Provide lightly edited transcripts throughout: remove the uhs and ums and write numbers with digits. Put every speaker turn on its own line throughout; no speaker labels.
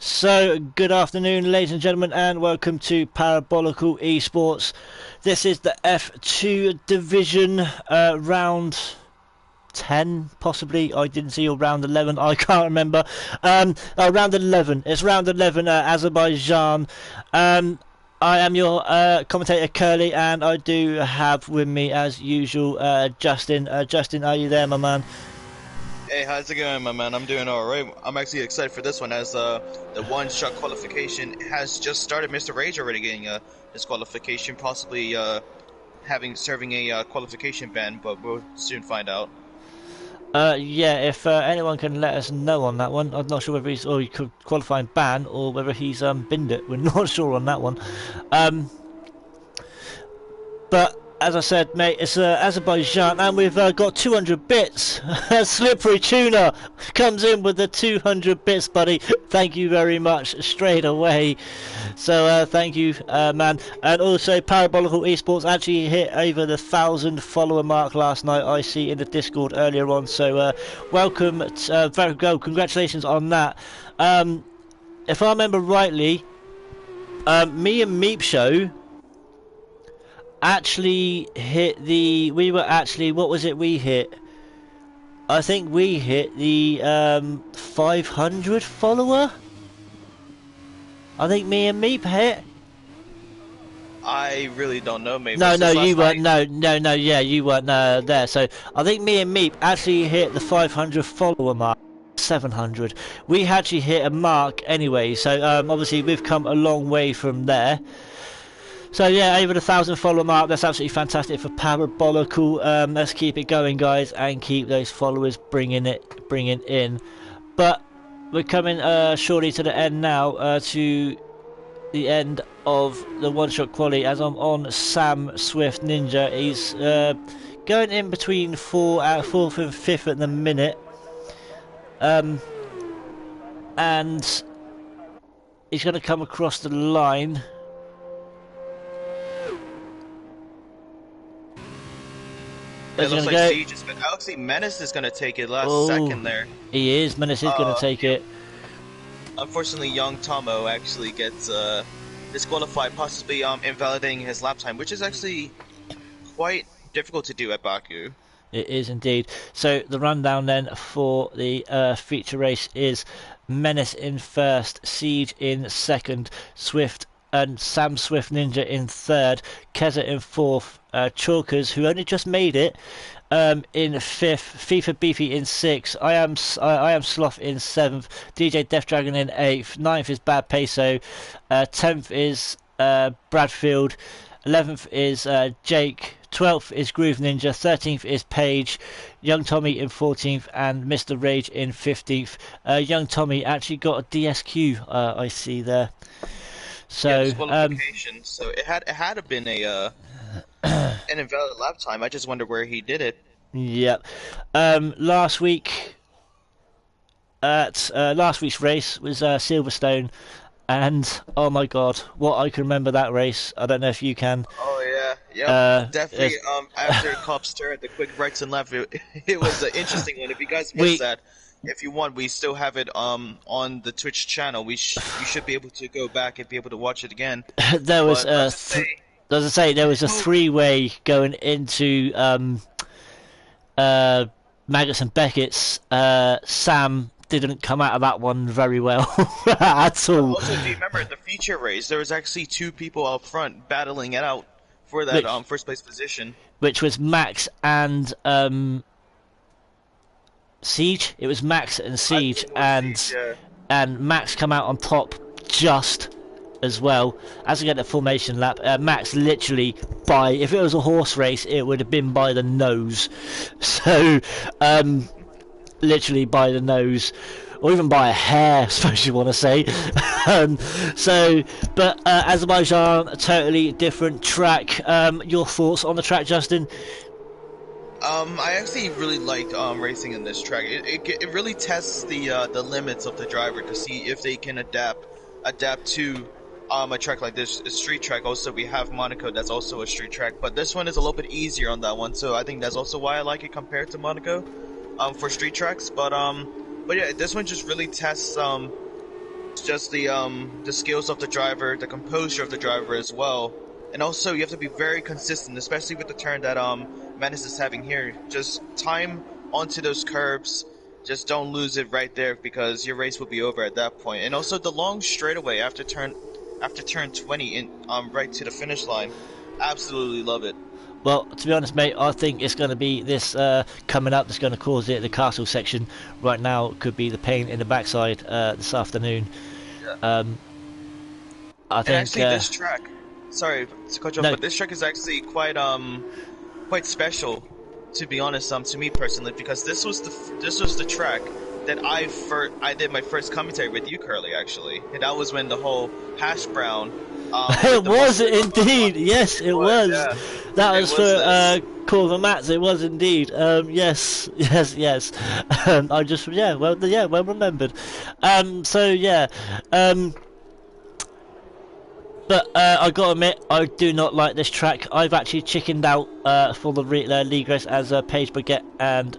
So, good afternoon, ladies and gentlemen, and welcome to Parabolical Esports. This is the F2 division, round 10, possibly. I didn't see, or round 11, I can't remember. Round 11. It's round 11, Azerbaijan. I am your commentator, Curly, and I do have with me, as usual, Justin. Justin, are you there, my man?
Hey, how's it going, my man? I'm doing alright. I'm actually excited for this one as the one-shot qualification has just started. Mr. Rage already getting his qualification, possibly serving a qualification ban, but we'll soon find out.
Yeah, if anyone can let us know on that one. I'm not sure whether he's or he could qualifying ban or whether he's binned it. We're not sure on that one. Um, but as I said, mate, it's Azerbaijan, and we've got 200 bits. Slippery Tuna comes in with the 200 bits, buddy. Thank you very much straight away. So thank you, man. And also, Parabolical Esports actually hit over the 1,000 follower mark last night. I see in the Discord earlier on. So welcome, very good. Congratulations on that. If I remember rightly, me and Meep Show actually hit the what was it we hit? I think we hit the 500 follower. I think me and Meep hit.
I really don't know, maybe.
No, you weren't. No, yeah, you weren't there. So I think me and Meep actually hit the 500 follower mark. 700. We actually hit a mark anyway. So obviously we've come a long way from there. So yeah, over the 1,000 follower mark. That's absolutely fantastic for Parabolical. Let's keep it going, guys, and keep those followers bringing in. But we're coming shortly to the end now, to the end of the one-shot quali. As I'm on Sam Swift Ninja, he's going in between fourth and fifth at the minute, and he's going to come across the line.
It looks like Siege has been. Actually, Menace is going to take it last second there.
He is. Menace is going to take it.
Unfortunately, young Tomo actually gets disqualified, possibly invalidating his lap time, which is actually quite difficult to do at Baku.
It is indeed. So the rundown then for the feature race is Menace in first, Siege in second, Swift and Sam Swift Ninja in third, Keza in fourth, Chalkers, who only just made it, in fifth, FIFA Beefy in sixth, I am Sloth in seventh, DJ Death Dragon in eighth, ninth is Bad Peso, 10th is Bradfield, 11th is Jake, 12th is Groove Ninja, 13th is Page, Young Tommy in 14th, and Mr. Rage in 15th. Young Tommy actually got a DSQ, I see there. So,
so it had been an invalid lap time. I just wonder where he did it.
Yep. Last week at last week's race was Silverstone, and oh my god, what I can remember that race. I don't know if you can.
Oh yeah, definitely. After Cops turn the quick rights and left, it was an interesting one. If you guys missed that. If you want, we still have it on the Twitch channel. You should be able to go back and be able to watch it again.
There was as I say, there was a three-way going into Maggots and Beckett's. Sam didn't come out of that one very well at all.
Also, do you remember the feature race? There was actually two people up front battling it out for that first place position,
which was Max and Siege. It was Max and Siege, and Max come out on top just as well. As we get the formation lap, Max literally if it was a horse race, it would have been by the nose. So literally by the nose, or even by a hair, I suppose you want to say. But Azerbaijan, a totally different track. Your thoughts on the track, Justin?
I actually really liked racing in this track. It really tests the limits of the driver to see if they can adapt to a track like this, a street track. Also, we have Monaco, that's also a street track, but this one is a little bit easier on that one. So I think that's also why I like it compared to Monaco, for street tracks. But yeah, this one just really tests It's just the skills of the driver, the composure of the driver as well, and also you have to be very consistent, especially with the turn that Menace is having here. Just time onto those curbs. Just don't lose it right there because your race will be over at that point. And also the long straightaway after turn 20 in right to the finish line. Absolutely love it.
Well, to be honest, mate, I think it's going to be this coming up that's going to cause it. The castle section right now could be the pain in the backside this afternoon.
Yeah.
I think.
And actually, this track. Sorry to cut you off, but this track is actually quite special, to be honest. To me personally, because this was the track that I did my first commentary with you, Curly. Actually, and that was when the whole hash brown.
It was indeed. Yes, it was. Yeah. That was for Corver Mats. It was indeed. Yes. I just well remembered. So yeah. But I gotta admit, I do not like this track. I've actually chickened out for the league race as Paige Baguette and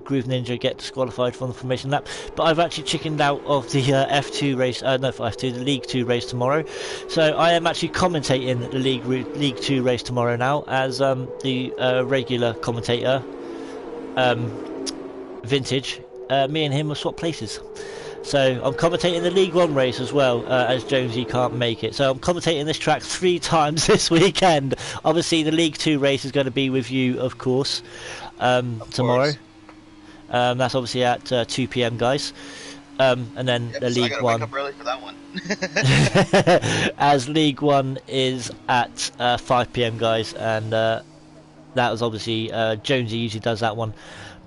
Groove Ninja get disqualified from the formation lap. But I've actually chickened out of the F2 race, for F2, the League 2 race tomorrow. So I am actually commentating the League 2 race tomorrow now as the regular commentator, Vintage. Me and him will swap places. So I'm commentating the League 1 race as well, as Jonesy can't make it. So I'm commentating this track 3 times this weekend. Obviously the League 2 race is going to be with you, of course, tomorrow. That's obviously at 2 PM, guys. And then the League 1.
Wake up early for that one.
As League 1 is at 5 PM, guys. And that was obviously Jonesy usually does that one.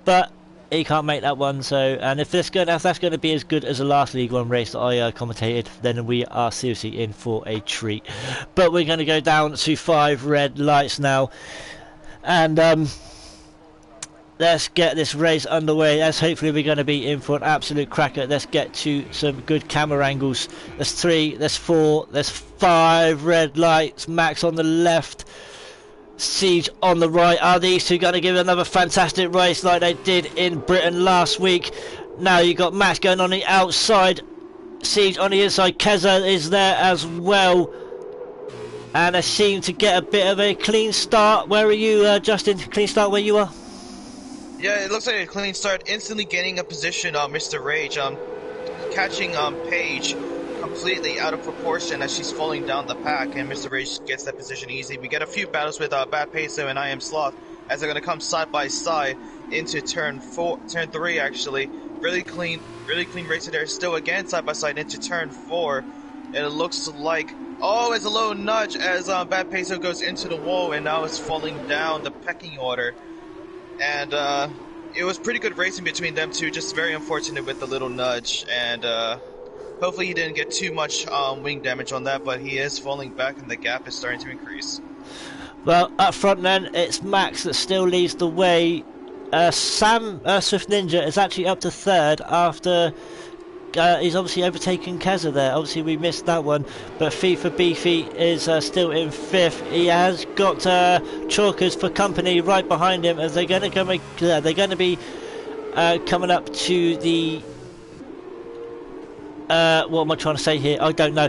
But he can't make that one, so if that's going to be as good as the last League 1 race that I commentated, then we are seriously in for a treat. But we're going to go down to 5 red lights now, and let's get this race underway. As hopefully we're going to be in for an absolute cracker. Let's get to some good camera angles. There's 3, there's 4, there's 5 red lights. Max on the left, Siege on the right. Are these two going to give another fantastic race like they did in Britain last week? Now you've got Max going on the outside, Siege on the inside, Keza is there as well, and they seem to get a bit of a clean start. Where are you, Justin? Clean start where you are?
Yeah, it looks like a clean start, instantly gaining a position on Mr. Rage, catching Paige completely out of proportion as she's falling down the pack, and Mr. Rage gets that position easy. We get a few battles with Bad Peso and I Am Sloth as they're going to come side by side into turn 3 actually. Really clean race there. Still again side by side into turn 4, and it looks like, it's a low nudge as Bad Peso goes into the wall and now is falling down the pecking order. And it was pretty good racing between them two, just very unfortunate with the little nudge, and hopefully he didn't get too much wing damage on that, but he is falling back and the gap is starting to increase.
Well, up front then, it's Max that still leads the way. Sam Swift Ninja is actually up to 3rd after he's obviously overtaken Keza there. Obviously we missed that one, but FIFA Beefy is still in 5th. He has got Chalkers for company right behind him as they're going to be coming up to the what am I trying to say here? I don't know.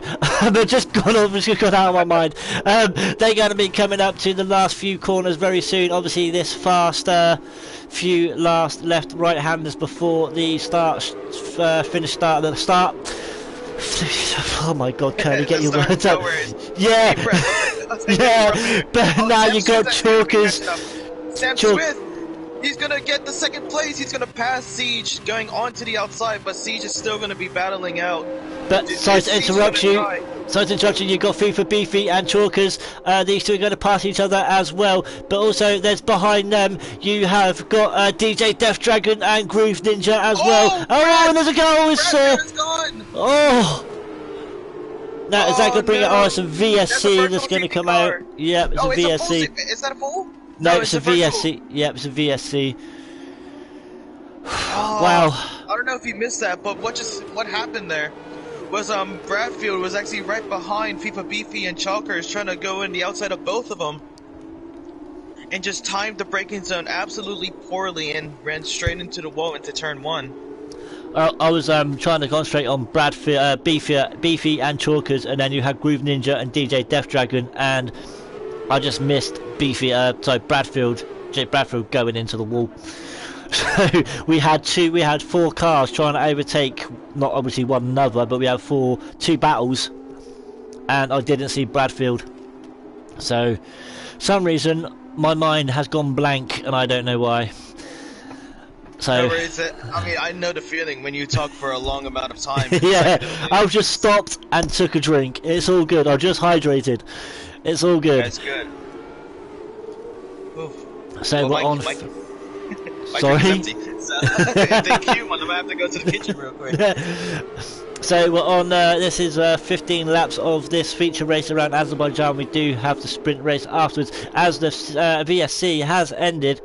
But just gone out of my mind. They're going to be coming up to the last few corners very soon. Obviously, this fast few last left-right-handers before the finish start. The start. Oh my God, Curly, get your words up. Yeah, yeah. But now you got Chalkers.
Sam Smith. He's going to get the 2nd place. He's going to pass Siege going on to the outside, but Siege is still going to be battling out.
But sorry to interrupt you. You've got FIFA Beefy and Chalkers. These two are going to pass each other as well. But also, there's behind them, you have got DJ Death Dragon and Groove Ninja as well. Oh, and there's a goal. It's gone. Oh. Now, is that going to bring it on? It's a VSC that's going to come out. Yep, it's a VSC.
Is that a full?
No, it's a VSC. Yep, it's a VSC. Wow.
I don't know if you missed that, but what happened there was Bradfield was actually right behind FIFA Beefy and Chalkers, trying to go in the outside of both of them, and just timed the braking zone absolutely poorly and ran straight into the wall into turn 1.
I was trying to concentrate on Beefy and Chalkers, and then you had Groove Ninja and DJ Death Dragon, and I just missed Jake Bradfield going into the wall. So we had 4 cars trying to overtake, not obviously one another, but we had 2 battles, and I didn't see Bradfield. So, some reason my mind has gone blank, and I don't know why. So,
I mean, I know the feeling when you talk for a long amount of time.
yeah, I've just stopped and took a drink. It's all good. I just hydrated. It's all good.
That's good. Oof.
So we're on.
My
Sorry.
drink is empty. So if they queue one, I'm gonna have to go to the kitchen real quick.
So we're on. This is 15 laps of this feature race around Azerbaijan. We do have the sprint race afterwards, as the VSC has ended.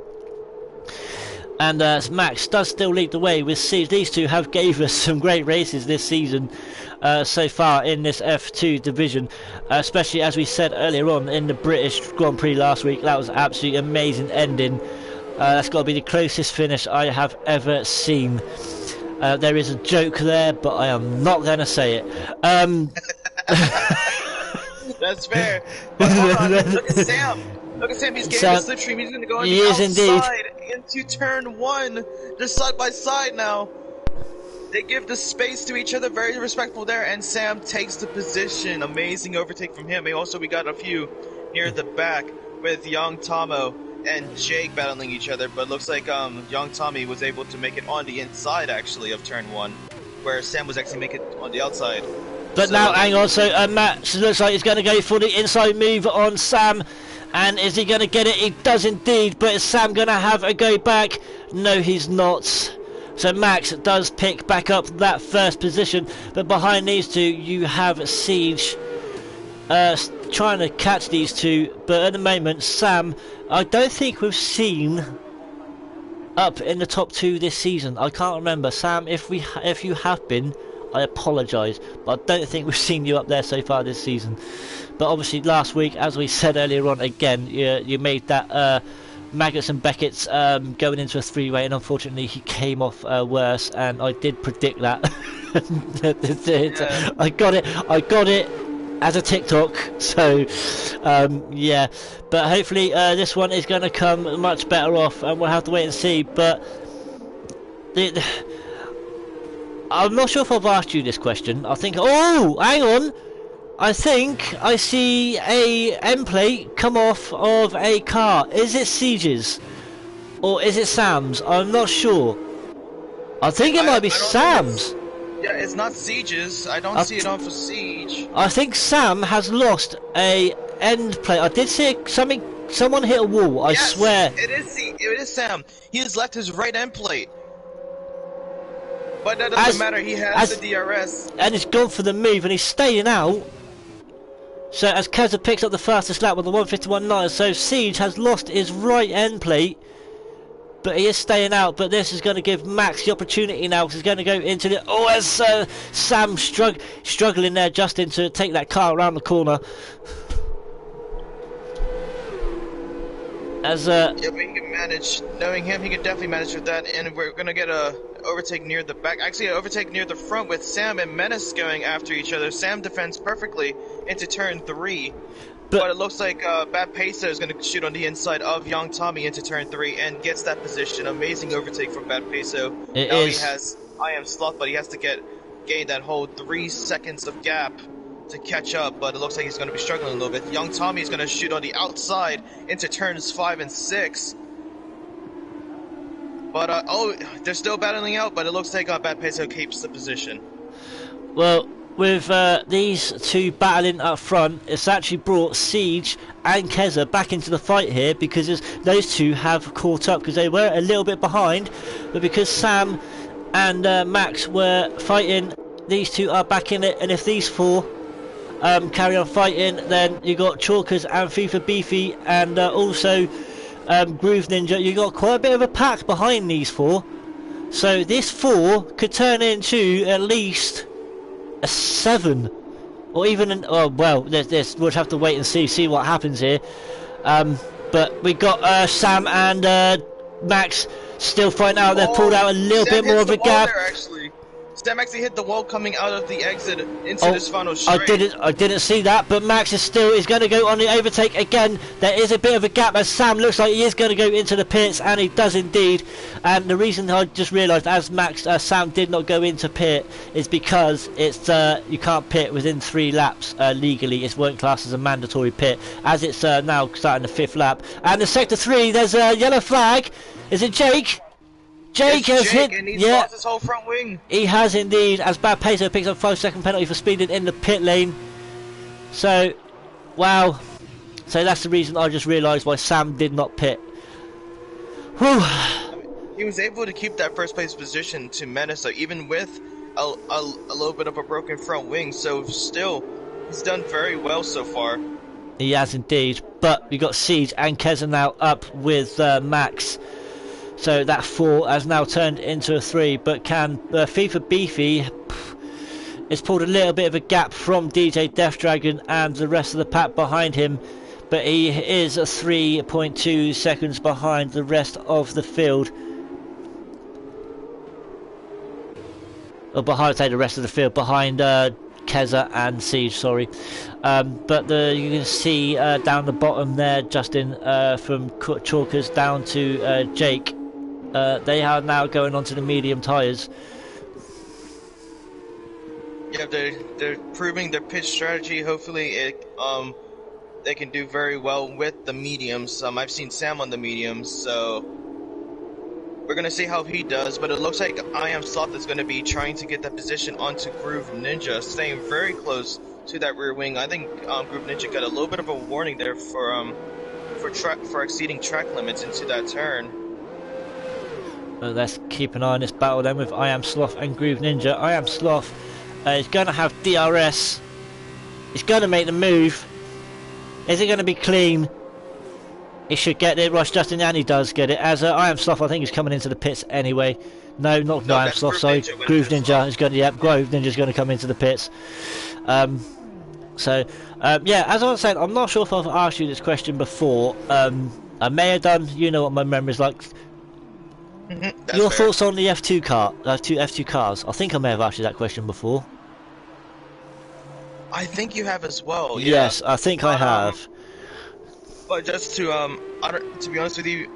And Max does still lead the way with Siege. These two have gave us some great races this season so far in this F2 division, especially as we said earlier on in the British Grand Prix last week. That was an absolutely amazing ending. That's got to be the closest finish I have ever seen. There is a joke there, but I am not going to say it.
That's fair. But hold on, look at Sam. Look at Sam, he's getting the slipstream. He's going to go on the outside into turn 1. They're side by side now. They give the space to each other, very respectful there, and Sam takes the position. Amazing overtake from him. And also, we got a few near the back with Young Tomo and Jake battling each other, but looks like Young Tommy was able to make it on the inside, actually, of turn 1, where Sam was actually making it on the outside.
But so, now, hang on, so Matt looks like he's going to go for the inside move on Sam. And is he going to get it? He does indeed, but is Sam going to have a go back? No, he's not. So Max does pick back up that first position, but behind these two you have Siege trying to catch these two, but at the moment Sam, I don't think we've seen up in the top 2 this season. I can't remember. Sam, if you have been, I apologise, but I don't think we've seen you up there so far this season. But obviously last week, as we said earlier on, again, you made that Maggots and Beckett's going into a 3-way, and unfortunately he came off worse, and I did predict that. Yeah. I got it as a TikTok, so yeah. But hopefully this one is going to come much better off, and we'll have to wait and see. But I'm not sure if I've asked you this question. I think, oh, hang on. I think I see a end plate come off of a car. Is it Siege's? Or is it Sam's? I'm not sure. I think it might be Sam's.
Yeah, it's not Siege's. I don't see it on for Siege.
I think Sam has lost a end plate. I did see someone hit a wall, I swear.
It is Sam. He has left his right end plate. But that doesn't matter, he has the DRS.
And he's gone for the move and he's staying out. So as Keza picks up the fastest lap with the 151.9, so Siege has lost his right end plate, but he is staying out. But this is going to give Max the opportunity now, because he's going to go into the... Oh, as Sam struggling there, Justin, to take that car around the corner. As
yeah, but he can manage. Knowing him, he can definitely manage with that. And we're gonna get a overtake near the back. Actually, an overtake near the front with Sam and Menace going after each other. Sam defends perfectly into turn 3, but it looks like Bad Peso is gonna shoot on the inside of Young Tommy into turn 3 and gets that position. Amazing overtake from Bad Peso. Now he has I Am Sloth, but he has to gain that whole 3 seconds of gap to catch up, but it looks like he's going to be struggling a little bit. Young Tommy is going to shoot on the outside into turns 5 and 6. But, oh, they're still battling out, but it looks like Bad Peso keeps the position.
Well, with these two battling up front, it's actually brought Siege and Keza back into the fight here, because those two have caught up, because they were a little bit behind, but because Sam and Max were fighting, these two are back in it, and if these four carry on fighting, then you got Chalkers and FIFA Beefy and also Groove Ninja. You got quite a bit of a pack behind these 4, so this 4 could turn into at least a 7, or even an, oh well, we'll have to wait and see what happens here. But we got Sam and Max still fighting out. They've pulled out a little bit more of a gap.
Sam actually hit the wall coming out of the exit into
Oh,
this final straight.
I didn't see that, but Max is going to go on the overtake again. There is a bit of a gap as Sam looks like he is going to go into the pits, and he does indeed. And the reason I just realised, as Sam did not go into pit, is because it's you can't pit within 3 laps legally. It won't class as a mandatory pit, as it's now starting the 5th lap. And the sector 3, there's a yellow flag. Is it Jake? Jake has hit,
and he's lost his whole front wing.
He has indeed, as Bad Peso picks up 5-second penalty for speeding in the pit lane. So, wow. So that's the reason I just realised why Sam did not pit. Whew.
He was able to keep that first place position to Menace, so even with a little bit of a broken front wing, so still, he's done very well so far.
He has indeed, but we got Siege and Keza now up with Max. So that 4 has now turned into a 3, but can FIFA Beefy has pulled a little bit of a gap from DJ Death Dragon and the rest of the pack behind him, but he is 3.2 seconds behind the rest of the field. Or behind, say, the rest of the field, behind Keza and Siege, sorry. But you can see down the bottom there, Justin, from Chalkers down to Jake. They are now going onto the medium tyres.
Yeah, they're proving their pitch strategy. Hopefully, they can do very well with the mediums. I've seen Sam on the mediums, so we're gonna see how he does. But it looks like I Am Sloth is gonna be trying to get that position onto Groove Ninja, staying very close to that rear wing. I think Groove Ninja got a little bit of a warning there for exceeding track limits into that turn.
Well, let's keep an eye on this battle then with I Am Sloth and Groove Ninja. I Am Sloth is going to have DRS. He's going to make the move. Is it going to be clean? He should get it. Rush Justin, and he does get it. As I Am Sloth, I think, is coming into the pits anyway. No, not I Am Sloth, sorry. Groove Ninja is going to, Groove Ninja is going to come into the pits. Yeah, as I was saying, I'm not sure if I've asked you this question before. I may have done. You know what my memory's like. Your thoughts on the F2 car, F2 cars? I think I may have asked you that question before.
I think you have as well. Yeah.
Yes, I think I have.
But just to be honest with you,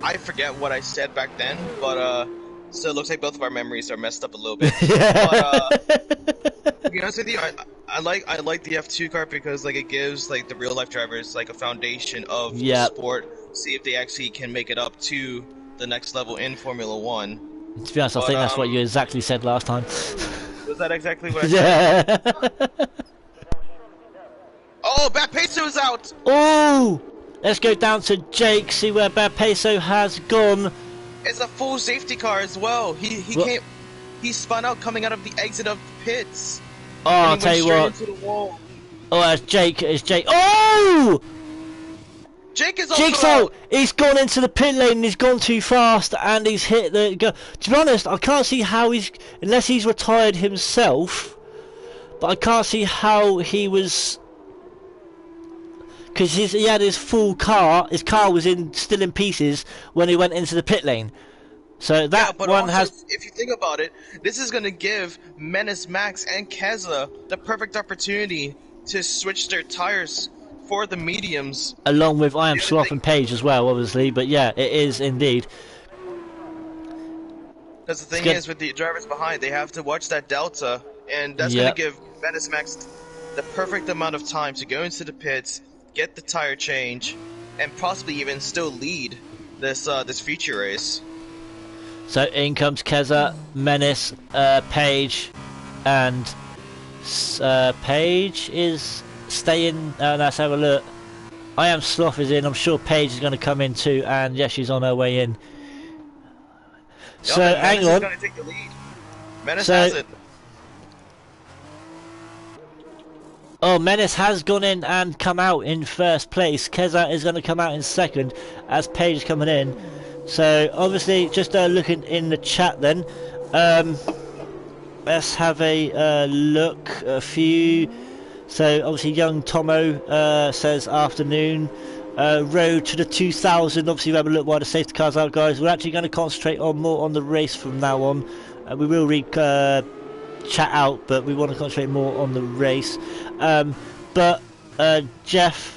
I forget what I said back then. But so it looks like both of our memories are messed up a little bit. But to be honest with you, I like the F2 car because like it gives like the real life drivers like a foundation of the sport. See if they actually can make it up to the next level in Formula 1.
To be honest, I think that's what you exactly said last time.
Was that exactly what I said? Yeah. Oh, Bad Peso is out!
Oh! Let's go down to Jake, see where Bad Peso has gone.
It's a full safety car as well. He spun out coming out of the exit of the pits.
Oh, I'll tell you what.
Into the wall.
Oh, it's Jake. Oh!
Jake is also
Jigsaw!
out.
He's gone into the pit lane and he's gone too fast and he's hit the... To be honest, I can't see how he's... Unless he's retired himself. But I can't see how he was... Because he had his full car. His car was still in pieces when he went into the pit lane. So that one also, has...
If you think about it, this is going to give Menace, Max, and Keza the perfect opportunity to switch their tires for the mediums.
Along with I Am Sloth and Page as well, obviously. But yeah, it is indeed.
Because the thing is, with the drivers behind, they have to watch that delta. And that's going to give Menace, Max the perfect amount of time to go into the pits, get the tire change, and possibly even still lead this feature race.
So in comes Keza, Menace, Page, and Page is staying. Let's have a look. I Am Sloth is in. I'm sure Page is going to come in too, and yeah, she's on her way in. So hang on.
Going to take the lead. Menace has it.
Oh, Menace has gone in and come out in first place. Keza is going to come out in second as Page is coming in. So obviously, just looking in the chat then. Let's have a look. A few. So obviously, young Tomo says afternoon. Road to the 2000. Obviously, we have a look while the safety cars out, guys. We're actually going to concentrate more on the race from now on. We will read chat out, but we want to concentrate more on the race. But Jeff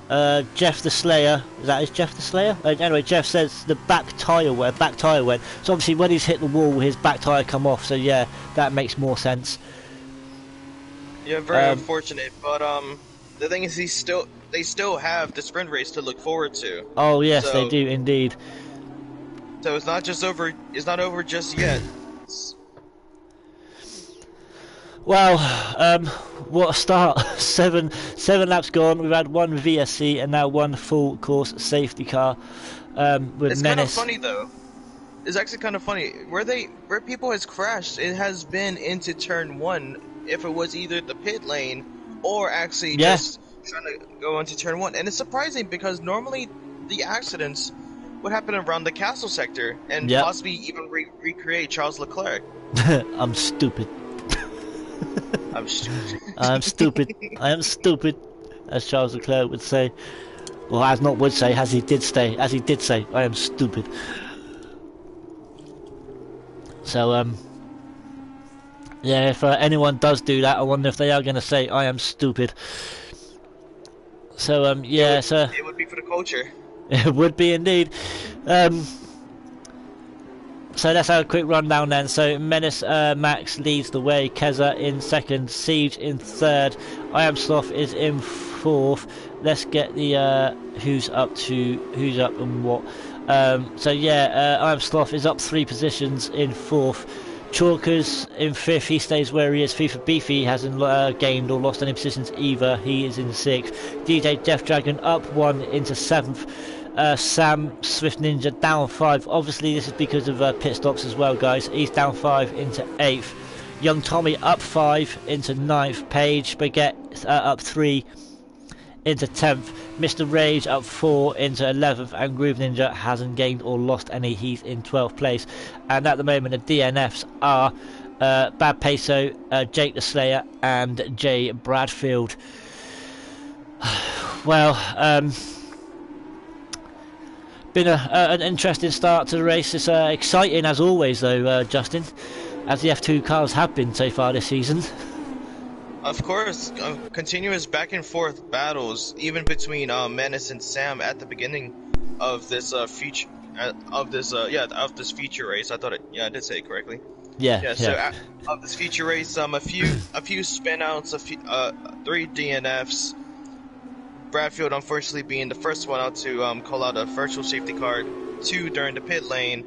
the Slayer, is Jeff the Slayer? Anyway, Jeff says the back tyre went. So obviously when he's hit the wall, his back tyre come off. So yeah, that makes more sense.
Yeah, very unfortunate. But the thing is, they still have the sprint race to look forward to.
Oh yes, they do indeed.
So it's not just over. It's not over just yet.
Well, what a start. seven laps gone. We've had one VSC and now one full course safety car. With
it's
Menace.
Kind of funny though. It's actually kind of funny. Where people has crashed, it has been into turn 1. If it was either the pit lane or actually just trying to go into turn 1. And it's surprising because normally the accidents would happen around the castle sector and possibly even recreate Charles Leclerc.
I'm stupid.
I'm stupid.
I'm stupid. I am stupid, as Charles Leclerc would say. Well, as not would say, as he did say, I am stupid. So, yeah, if anyone does do that, I wonder if they are going to say, I am stupid. So, yeah, so...
It would be for the culture.
It would be indeed. So let's have a quick rundown then. So Menace Max leads the way, Keza in second, Siege in third, I Am Sloth is in fourth. Let's get the who's up and what. So yeah, I Am Sloth is up 3 positions in fourth. Chalkers in fifth, he stays where he is. FIFA Beefy hasn't gained or lost any positions either, he is in sixth. DJ Death Dragon up 1 into seventh. Sam Swift Ninja down 5. Obviously this is because of pit stops as well, guys. He's down 5 into 8th. Young Tommy up 5 into 9th. Paige Baguette up 3 into 10th. Mr. Rage up 4 into 11th. And Groove Ninja hasn't gained or lost any. He's in 12th place. And at the moment the DNFs are Bad Peso, Jake the Slayer and Jay Bradfield. Well, been an interesting start to the race. It's exciting as always though, Justin, as the F2 cars have been so far this season.
Of course, continuous back and forth battles, even between Menace and Sam at the beginning of this feature of this feature race. I thought I did say it correctly.
Yeah.
So of this feature race, a few spin outs, 3 DNFs. Bradfield unfortunately being the first one out to call out a virtual safety car, 2 during the pit lane,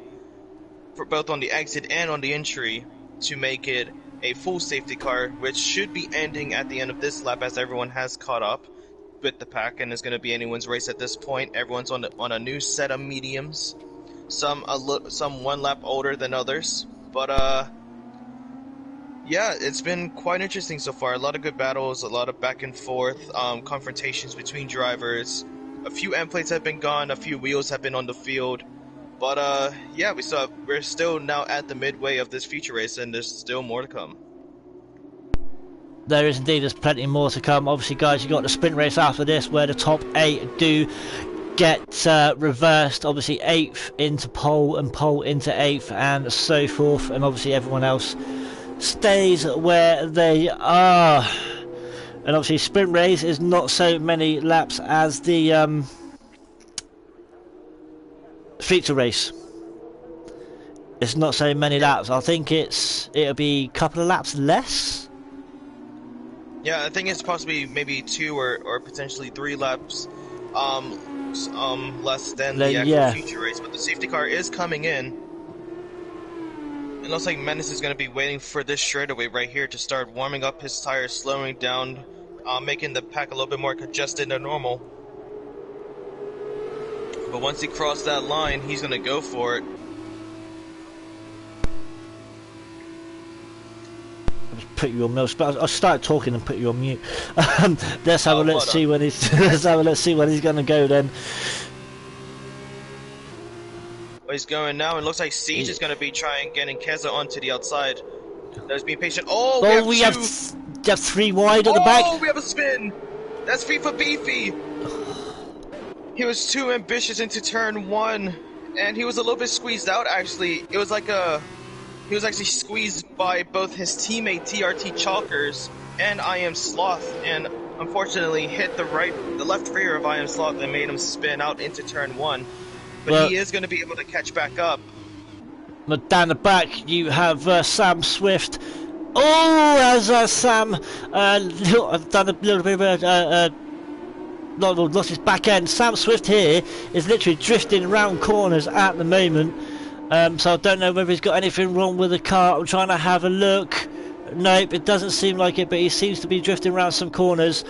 for both on the exit and on the entry, to make it a full safety car, which should be ending at the end of this lap as everyone has caught up with the pack and is going to be anyone's race at this point. Everyone's on a new set of mediums, some 1 lap older than others, but yeah, it's been quite interesting so far. A lot of good battles, a lot of back and forth confrontations between drivers. A few end plates have been gone, a few wheels have been on the field. But yeah, we're still now at the midway of this feature race, and there's still more to come.
There is indeed, there's plenty more to come. Obviously, guys, you got the sprint race after this, where the top 8 do get reversed. Obviously, 8th into pole and pole into 8th, and so forth. And obviously, everyone else stays where they are. And obviously sprint race is not so many laps as the feature race. It's not so many laps. I think it'll be a couple of laps less.
Yeah, I think it's possibly maybe 2 or potentially 3 laps less than the actual feature race, but the safety car is coming in. It looks like Menace is going to be waiting for this straightaway right here to start warming up his tires, slowing down, making the pack a little bit more congested than normal. But once he crosses that line, he's going to go for it.
I'll just put you on mute. I'll start talking and put you on mute. Let's have a look. See when he's. Let's have a look. See when he's going to go then.
He's going now, and it looks like Siege is going to be trying getting Keza onto the outside. There's being patient. Oh, we have
3 wide at the back.
Oh, we have a spin. That's FIFA Beefy. He was too ambitious into turn 1, and he was a little bit squeezed out. Actually, it was like a he was actually squeezed by both his teammate TRT Chalkers and I Am Sloth, and unfortunately hit the left rear of I Am Sloth and made him spin out into turn 1. But he is going to be able to catch back up.
But down the back, you have Sam Swift. Oh, as Sam done a little bit of lost his back end. Sam Swift here is literally drifting around corners at the moment. So I don't know whether he's got anything wrong with the car. I'm trying to have a look. Nope, it doesn't seem like it, but he seems to be drifting around some corners.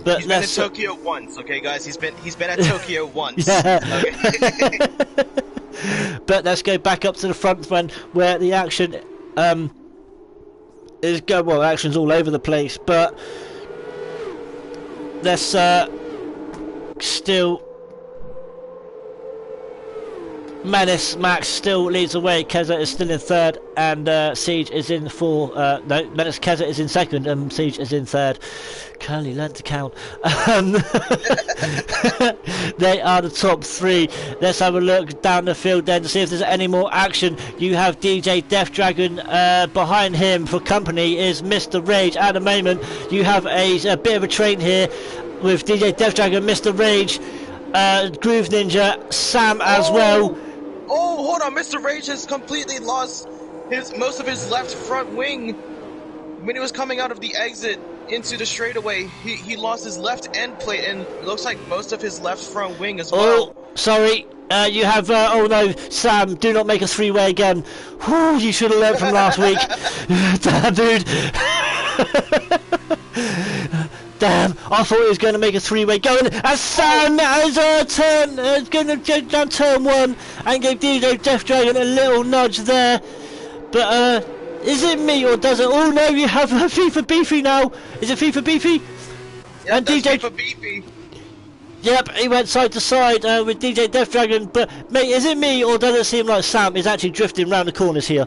But
he's been at Tokyo once, okay, guys. He's been at Tokyo once.
Yeah.
Okay.
But let's go back up to the front when where the action is going. Well, action's all over the place, but let's still. Menace Max still leads the way. Keza is still in third, and Siege is in fourth. No, Menace Keza is in second, and Siege is in third. Curly learned to count. They are the top three. Let's have a look down the field then to see if there's any more action. You have DJ Death Dragon behind him for company is Mr. Rage. At the moment, you have a bit of a train here with DJ Death Dragon, Mr. Rage, Groove Ninja, Sam as well.
Oh, hold on! Mr. Rage has completely lost most of his left front wing when he was coming out of the exit into the straightaway. He lost his left end plate and it looks like most of his left front wing as well.
Oh, sorry. You have. Oh no, Sam! Do not make a three-way again. Whew, you should have learned from last week. Damn, dude. Damn, I thought he was going to make a three-way going, and Sam has going to go down turn 1 and gave DJ Death Dragon a little nudge there. But is it me or does it? Oh no, you have FIFA Beefy now. Is it FIFA Beefy?
Yeah,
and
that's
DJ
FIFA Beefy.
Yep, he went side to side with DJ Death Dragon. But mate, is it me or does it seem like Sam is actually drifting round the corners here?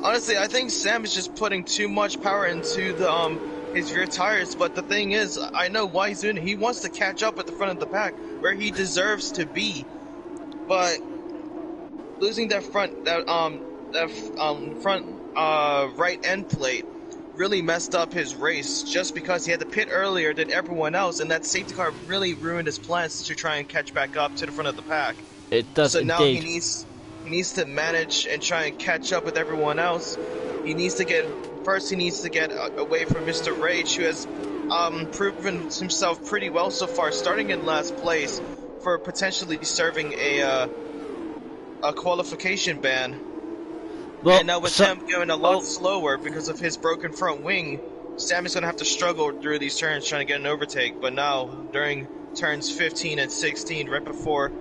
Honestly, I think Sam is just putting too much power into the his rear tires, but the thing is, I know why he's doing it. He wants to catch up at the front of the pack, where he deserves to be. But losing that front right end plate really messed up his race, just because he had to pit earlier than everyone else, and that safety car really ruined his plans to try and catch back up to the front of the pack.
It does
so
indeed.
Now he needs to manage and try and catch up with everyone else. He needs to get away from Mr. Rage, who has proven himself pretty well so far, starting in last place for potentially serving a qualification ban.
Well,
and now with Sam going a lot slower because of his broken front wing, Sam is going to have to struggle through these turns trying to get an overtake. But now, during turns 15 and 16, right before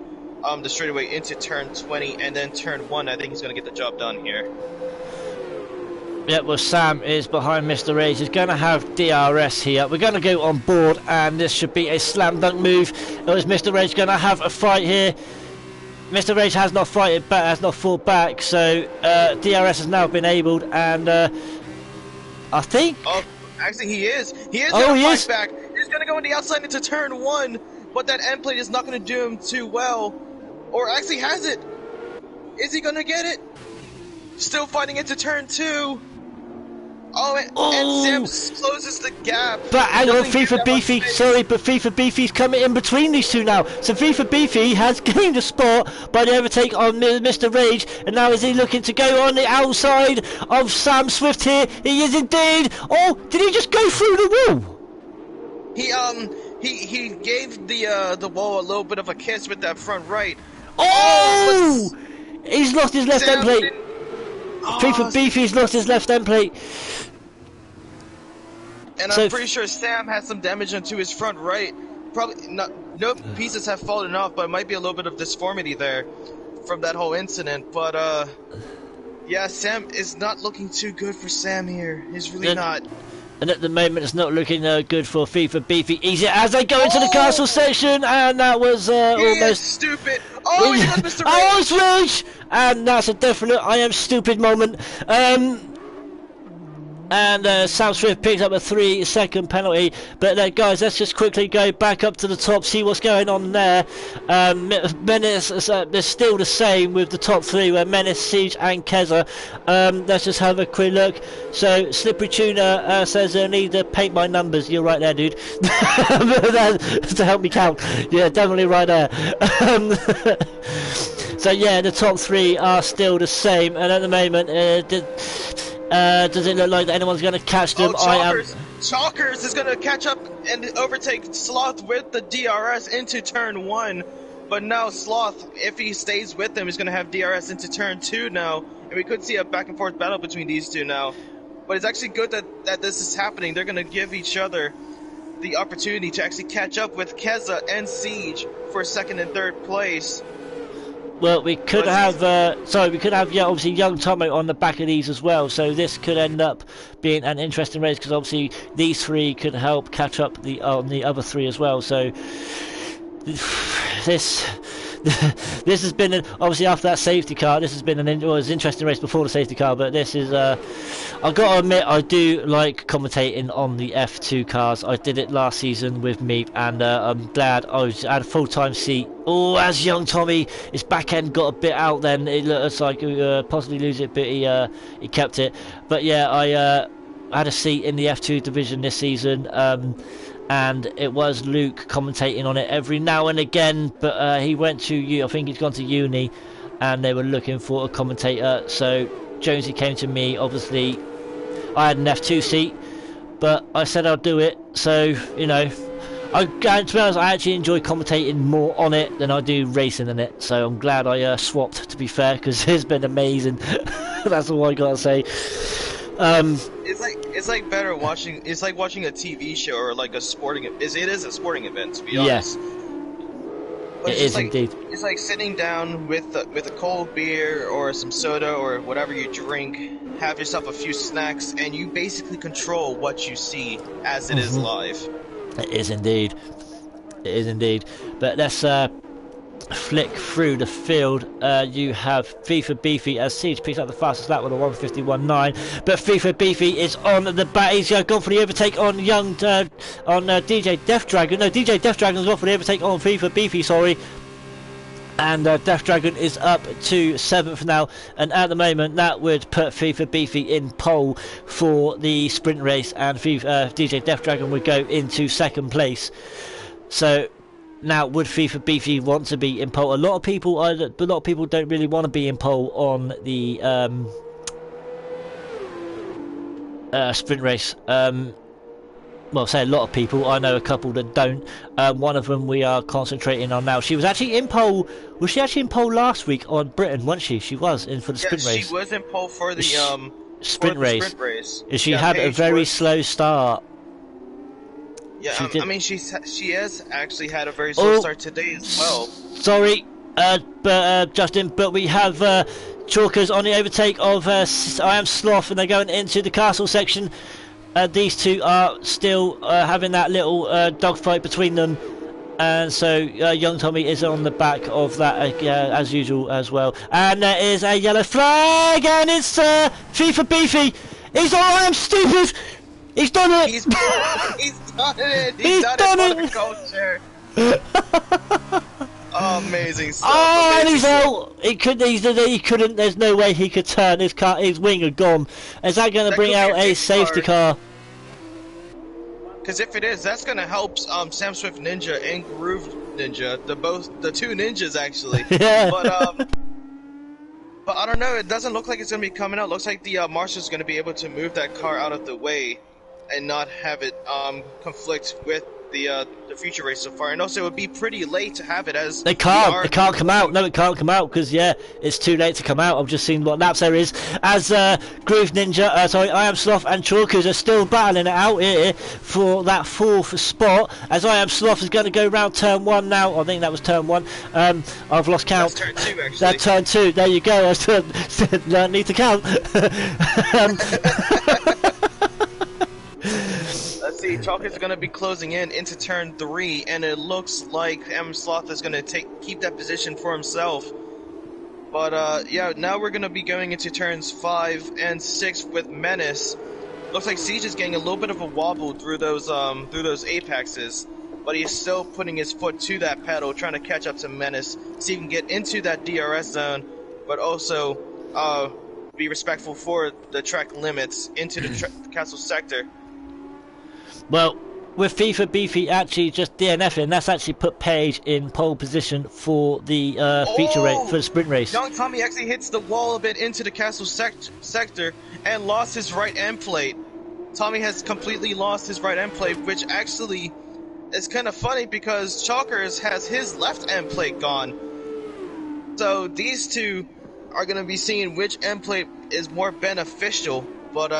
the straightaway into turn 20 and then turn 1, I think he's going to get the job done here.
Yeah, well, Sam is behind Mr. Rage. He's going to have DRS here. We're going to go on board, and this should be a slam dunk move. Or is Mr. Rage going to have a fight here? Mr. Rage has not fought back, so DRS has now been enabled, and I think.
Oh, actually, he is. He is
going
to fight back. He's going to go on the outside into turn 1, but that end plate is not going to do him too well. Or actually, has it? Is he going to get it? Still fighting into turn 2. Oh, and Sam closes the gap.
But hang on, FIFA Beefy, sorry, but FIFA Beefy's coming in between these two now. So FIFA Beefy has gained a spot by the overtake on Mr. Rage, and now is he looking to go on the outside of Sam Swift here? He is indeed. Oh, did he just go through the wall?
He gave the wall a little bit of a kiss with that front right.
Oh, he's lost his left end plate. FIFA Beefy's lost his left end plate.
And I'm pretty sure Sam has some damage onto his front right. Probably not. No pieces have fallen off, but it might be a little bit of disformity there from that whole incident. But yeah, Sam is not looking too good for Sam here. He's really not.
And at the moment, it's not looking good for FIFA Beefy. Easy as they go into the castle section, and that was almost
stupid. Oh, he got Mr. Rage.
I was Rage, and that's a definite I am stupid moment. And Sam Swift picks up a 3-second penalty. But guys, let's just quickly go back up to the top, see what's going on there. Menace, they're still the same with the top three, where Menace, Siege and Keza. Let's just have a quick look. So Slippery Tuna says I need to paint my numbers. You're right there, dude. To help me count. Yeah, definitely right there. So yeah, the top three are still the same, and at the moment does it look like anyone's going to catch them?
Chalkers is going to catch up and overtake Sloth with the DRS into turn 1. But now Sloth, if he stays with them, is going to have DRS into turn 2 now. And we could see a back and forth battle between these two now. But it's actually good that this is happening. They're going to give each other the opportunity to actually catch up with Keza and Siege for second and third place.
Well, we could have, obviously Young Tomo on the back of these as well. So this could end up being an interesting race, because obviously these three could help catch up the other three as well. So this has been obviously after that safety car. This has been an interesting race before the safety car, but this is. I've got to admit, I do like commentating on the F2 cars. I did it last season with Meep, and I'm glad I had a full-time seat. Oh, as Young Tommy, his back end got a bit out. Then it looks like he possibly lose it, but he kept it. But yeah, I had a seat in the F2 division this season. And it was Luke commentating on it every now and again, but he went to I think he's gone to uni, and they were looking for a commentator. So Jonesy came to me. Obviously, I had an F2 seat, but I said I'll do it. So to be honest, I actually enjoy commentating more on it than I do racing in it. So I'm glad I swapped. To be fair, because it's been amazing. That's all I gotta say.
It's like better watching. It's like watching a TV show or like a sporting. It is a sporting event, to be honest. But
it is indeed.
It's like sitting down with a cold beer or some soda or whatever you drink. Have yourself a few snacks, and you basically control what you see as it is live.
It is indeed. It is indeed. But let's flick through the field. You have FIFA Beefy as Siege picks up the fastest lap with a 1:51.9, but FIFA Beefy is on the back. He's gone for the overtake on DJ Death Dragon. No, DJ Death Dragon's gone for the overtake on FIFA Beefy, sorry. And Death Dragon is up to 7th now, and at the moment that would put FIFA Beefy in pole for the sprint race, and DJ Death Dragon would go into 2nd place. So now, would FIFA Beefy want to be in pole? A lot of people don't really want to be in pole on the sprint race. Well, say a lot of people. I know a couple that don't. One of them we are concentrating on now. She was actually in pole. Was she actually in pole last week on Britain? Wasn't she? She was in for the sprint race.
She was in pole for the
sprint race. She had a very slow start.
Yeah, I mean, she has actually had a very slow start today as well.
Sorry, Justin, but we have Chalkers on the overtake of I Am Sloth, and they're going into the castle section. These two are still having that little dogfight between them, and so Young Tommy is on the back of that as usual as well. And there is a yellow flag, and it's FIFA Beefy. He's all I am stupid. He's done it!
He's done it! He's done it for the culture! Amazing stuff.
Oh, and he's out! He couldn't, there's no way he could turn. His wing had gone. Is that going to bring out a safety car?
Because if it is, that's going to help Sam Swift Ninja and Groove Ninja. The two ninjas, actually.
Yeah.
But I don't know, it doesn't look like it's going to be coming out. Looks like the Marshal's going to be able to move that car out of the way and not have it conflict with the future race so far. And also, it would be pretty late to have it as
it can't come out. No, it can't come out because it's too late to come out. I've just seen what laps there is. As Groove Ninja, I Am Sloth and Chalkers are still battling it out here for that 4th spot. As I Am Sloth is going to go round turn 1 now. I think that was turn 1. I've lost count.
That's turn 2, actually.
That's turn 2. There you go. I need to count.
Let's see, Chalkers is going to be closing in into turn 3, and it looks like M. Sloth is going to keep that position for himself. But yeah, now we're going to be going into turns 5 and 6 with Menace. Looks like Siege is getting a little bit of a wobble through those apexes, but he's still putting his foot to that pedal, trying to catch up to Menace, so he can get into that DRS zone, but also be respectful for the track limits into the castle sector.
Well, with FIFA Beefy actually just DNFing, that's actually put Page in pole position for the feature race, for the sprint race.
Young Tommy actually hits the wall a bit into the castle sector and lost his right end plate. Tommy has completely lost his right end plate, which actually is kind of funny because Chalkers has his left end plate gone. So these two are going to be seeing which end plate is more beneficial, but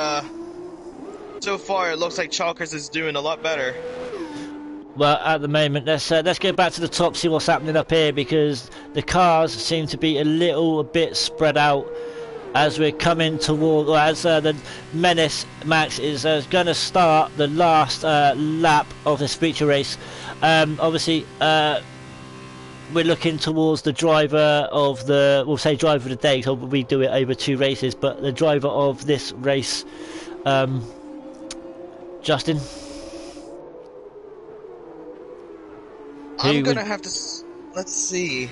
so far it looks like Chalkers is doing a lot better.
Well, at the moment, let's go back to the top, see what's happening up here, because the cars seem to be a little bit spread out as we're coming toward, or as the Menace Max is going to start the last lap of this feature race. Obviously, we're looking towards the driver of the, we'll say driver of the day, so we do it over 2 races, but the driver of this race, Justin.
I'm gonna have to. Let's see.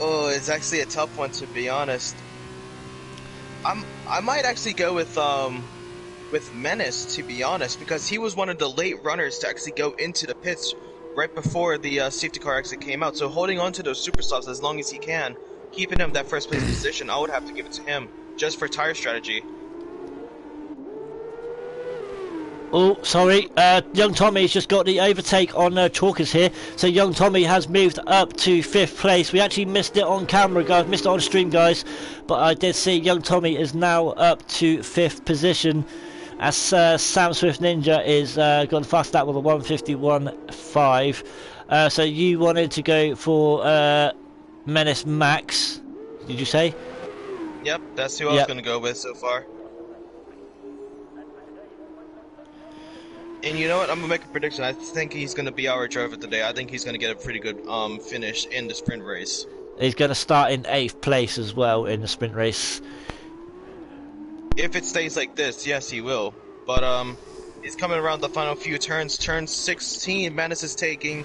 Oh, it's actually a tough one, to be honest. I might actually go with Menace, to be honest, because he was one of the late runners to actually go into the pits right before the safety car exit came out. So holding on to those super softs as long as he can, keeping him that first place position, I would have to give it to him just for tire strategy.
Oh, sorry, young Tommy's just got the overtake on Chalkers here, so young Tommy has moved up to 5th place. We actually missed it on camera, guys, missed it on stream, guys, but I did see young Tommy is now up to 5th position, as Sam Swift Ninja is got the fast lap with a 1:51.5. So you wanted to go for Menace Max, did you say?
Yep, that's who I was going to go with so far. And you know what? I'm gonna make a prediction. I think he's gonna be our driver today. I think he's gonna get a pretty good finish in the sprint race.
He's gonna start in 8th place as well in the sprint race.
If it stays like this, yes, he will. But he's coming around the final few turns. Turn 16, Menace is taking,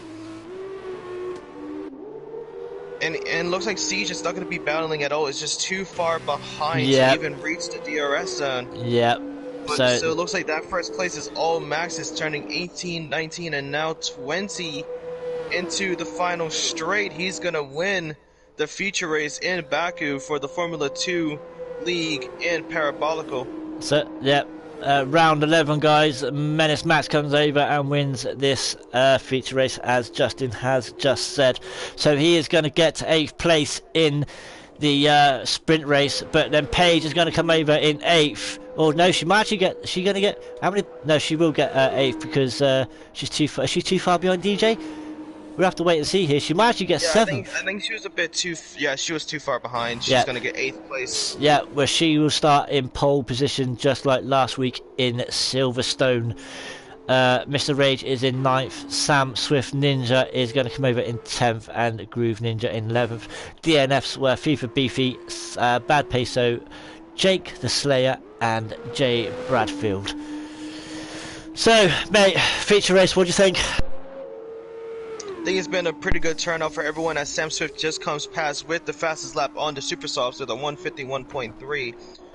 and looks like Siege is not gonna be battling at all. It's just too far behind to even reach the DRS zone.
Yep.
So it looks like that first place is all Maxes, turning 18, 19, and now 20 into the final straight. He's going to win the feature race in Baku for the Formula 2 League in Parabolical.
So, yeah, round 11, guys. Menace Max comes over and wins this feature race, as Justin has just said. So he is going to get to 8th place in the sprint race, but then Paige is going to come over in 8th. Or no, she might actually get. She going to get how many? No, she will get 8th because she's too far. Is she too far behind DJ? We'll have to wait and see here. She might actually get 7th.
I think she was a bit too. Yeah, she was too far behind. She's going to get 8th place.
Yeah, where she will start in pole position, just like last week in Silverstone. Mr. Rage is in 9th. Sam Swift Ninja is going to come over in 10th, and Groove Ninja in 11th. DNFs were FIFA Beefy, Bad Peso, Jake the Slayer, and Jay Bradfield. So, mate, feature race, what do you think?
I think it's been a pretty good turnout for everyone, as Sam Swift just comes past with the fastest lap on the Super Softs with a 1:51.3.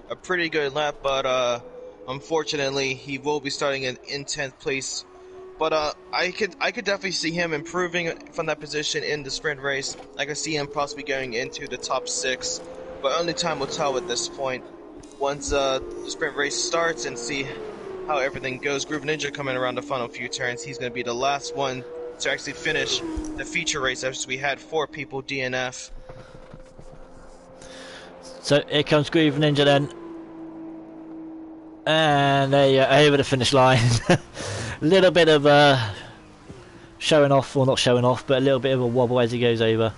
A pretty good lap, but unfortunately he will be starting in 10th place. But I could definitely see him improving from that position in the sprint race. I could see him possibly going into the top 6, but only time will tell at this point. Once the sprint race starts and see how everything goes. Groove Ninja coming around the final few turns. He's going to be the last one to actually finish the feature race, as we had 4 people DNF.
So here comes Groove Ninja then. And there you go, over the finish line. A little bit of showing off, or not showing off, but a little bit of a wobble as he goes over.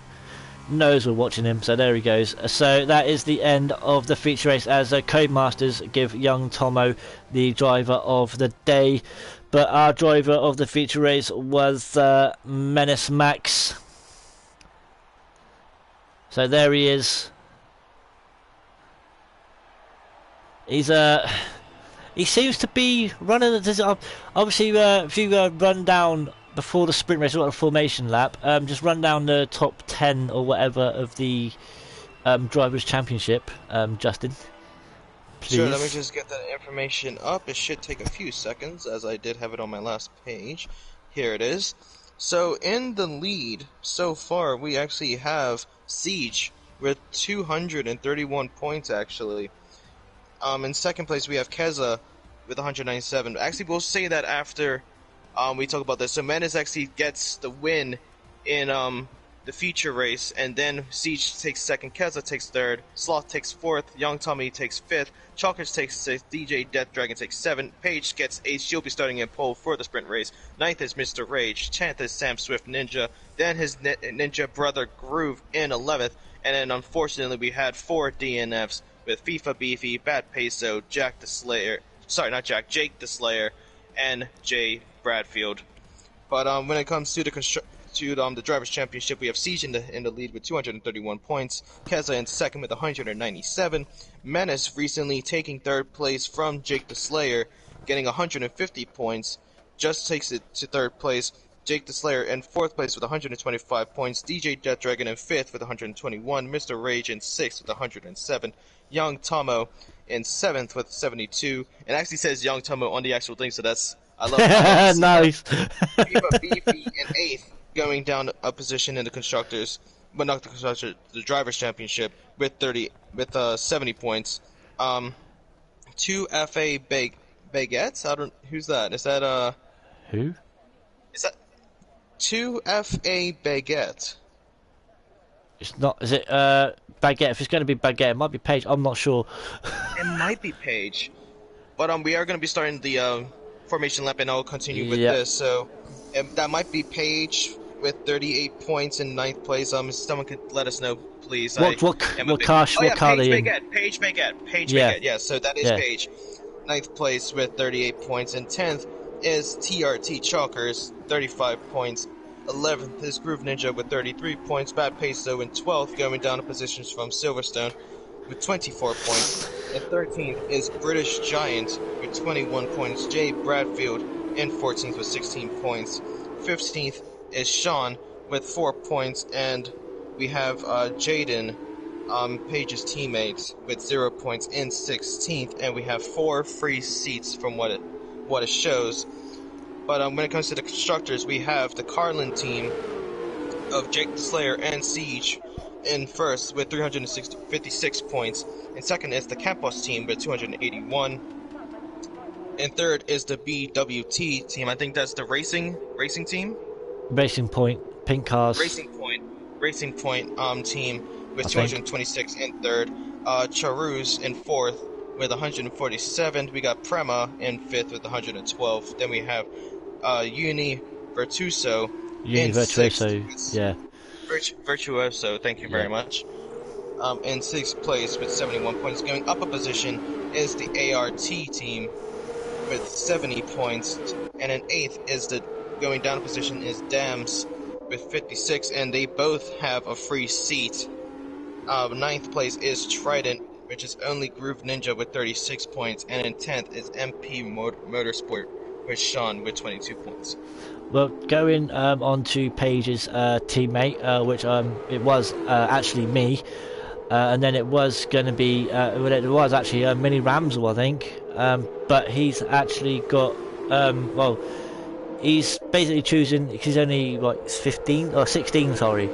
Knows we're watching him, so there he goes. So that is the end of the feature race, as Codemasters give young Tomo the driver of the day. But our driver of the feature race was Menace Max. So there he is. He's He seems to be running. Obviously, if you run down before the sprint race, or the formation lap, just run down the top 10 or whatever of the drivers' championship, Justin,
Sure, let me
please.
just get that information up. It should take a few seconds, as I did have it on my last page. Here it is. So, in the lead so far, we actually have Siege with 231 points, actually. In second place, we have Keza with 197. Actually, we'll say that after we talk about this. So, Menace actually gets the win in the feature race, and then Siege takes second, Keza takes third, Sloth takes fourth, Young Tommy takes fifth, Chalkers takes sixth, DJ Death Dragon takes seventh, Paige gets eighth, she'll be starting in pole for the sprint race, ninth is Mr. Rage, 10th is Sam Swift Ninja, then his ninja brother Groove in 11th, and then unfortunately we had 4 DNFs with FIFA Beefy, Bad Peso, Jack the Slayer, sorry not Jack, Jake the Slayer, and Jay Bradfield. But when it comes to the Drivers' Championship, we have Siege in the lead with 231 points, Keza in second with 197, Menace recently taking third place from Jake the Slayer, getting 150 points, just takes it to third place, Jake the Slayer in fourth place with 125 points, DJ Death Dragon in fifth with 121, Mr. Rage in sixth with 107, Young Tomo in seventh with 72, and actually says Young Tomo on the actual thing, so that's I love to see
Nice.
that. FIFA Beefy in eighth, going down a position in the constructors, but not the constructors, the drivers' championship with 70 points. 2 FA Baguettes. I don't. Who's that? Is that
Who?
Is that 2 FA Baguette?
It's not. Is it Baguette? If it's going to be Baguette, it might be Paige. I'm not sure.
It might be Paige, but we are going to be starting the formation lap, and I'll continue with
Yep.
this. So that might be Paige with 38 points in ninth place. If someone could let us know, please.
What car? What car are
Paige
they in?
Baguette. Paige Baguette.
Yeah.
Yeah, so that is
Yeah.
Paige. Ninth place with 38 points, and 10th is TRT Chalkers, 35 points. 11th is Groove Ninja with 33 points. Bad Peso in 12th, going down to positions from Silverstone with 24 points. And 13th is British Giant with 21 points. Jay Bradfield in 14th with 16 points. 15th is Sean with 4 points. And we have Jaden, Paige's teammate, with 0 points in 16th. And we have 4 free seats from what it shows. But when it comes to the constructors, we have the Carlin team of Jake the Slayer and Siege in first with 356 points. And second is the Campos team with 281. And third is the BWT team. I think that's the racing team.
Racing Point, pink cars.
Racing Point team with
I
226 in third. Charuz in fourth with 147. We got Prema in fifth with 112. Then we have Uni Virtuoso in
Virtuoso,
sixth.
yeah.
Virtuoso, thank you very much. In sixth place with 71 points. Going up a position is the ART team with 70 points. And in eighth is going down a position is Dams with 56, and they both have a free seat. Ninth place is Trident, which is only Groove Ninja with 36 points, and in 10th is MP Motorsport with Sean with 22 points.
Well, going on to Paige's teammate, which it was actually me, and then it was going to be, it was actually Mini Ramsel, I think, but he's actually got, he's basically choosing, he's only, 15 or 16, sorry.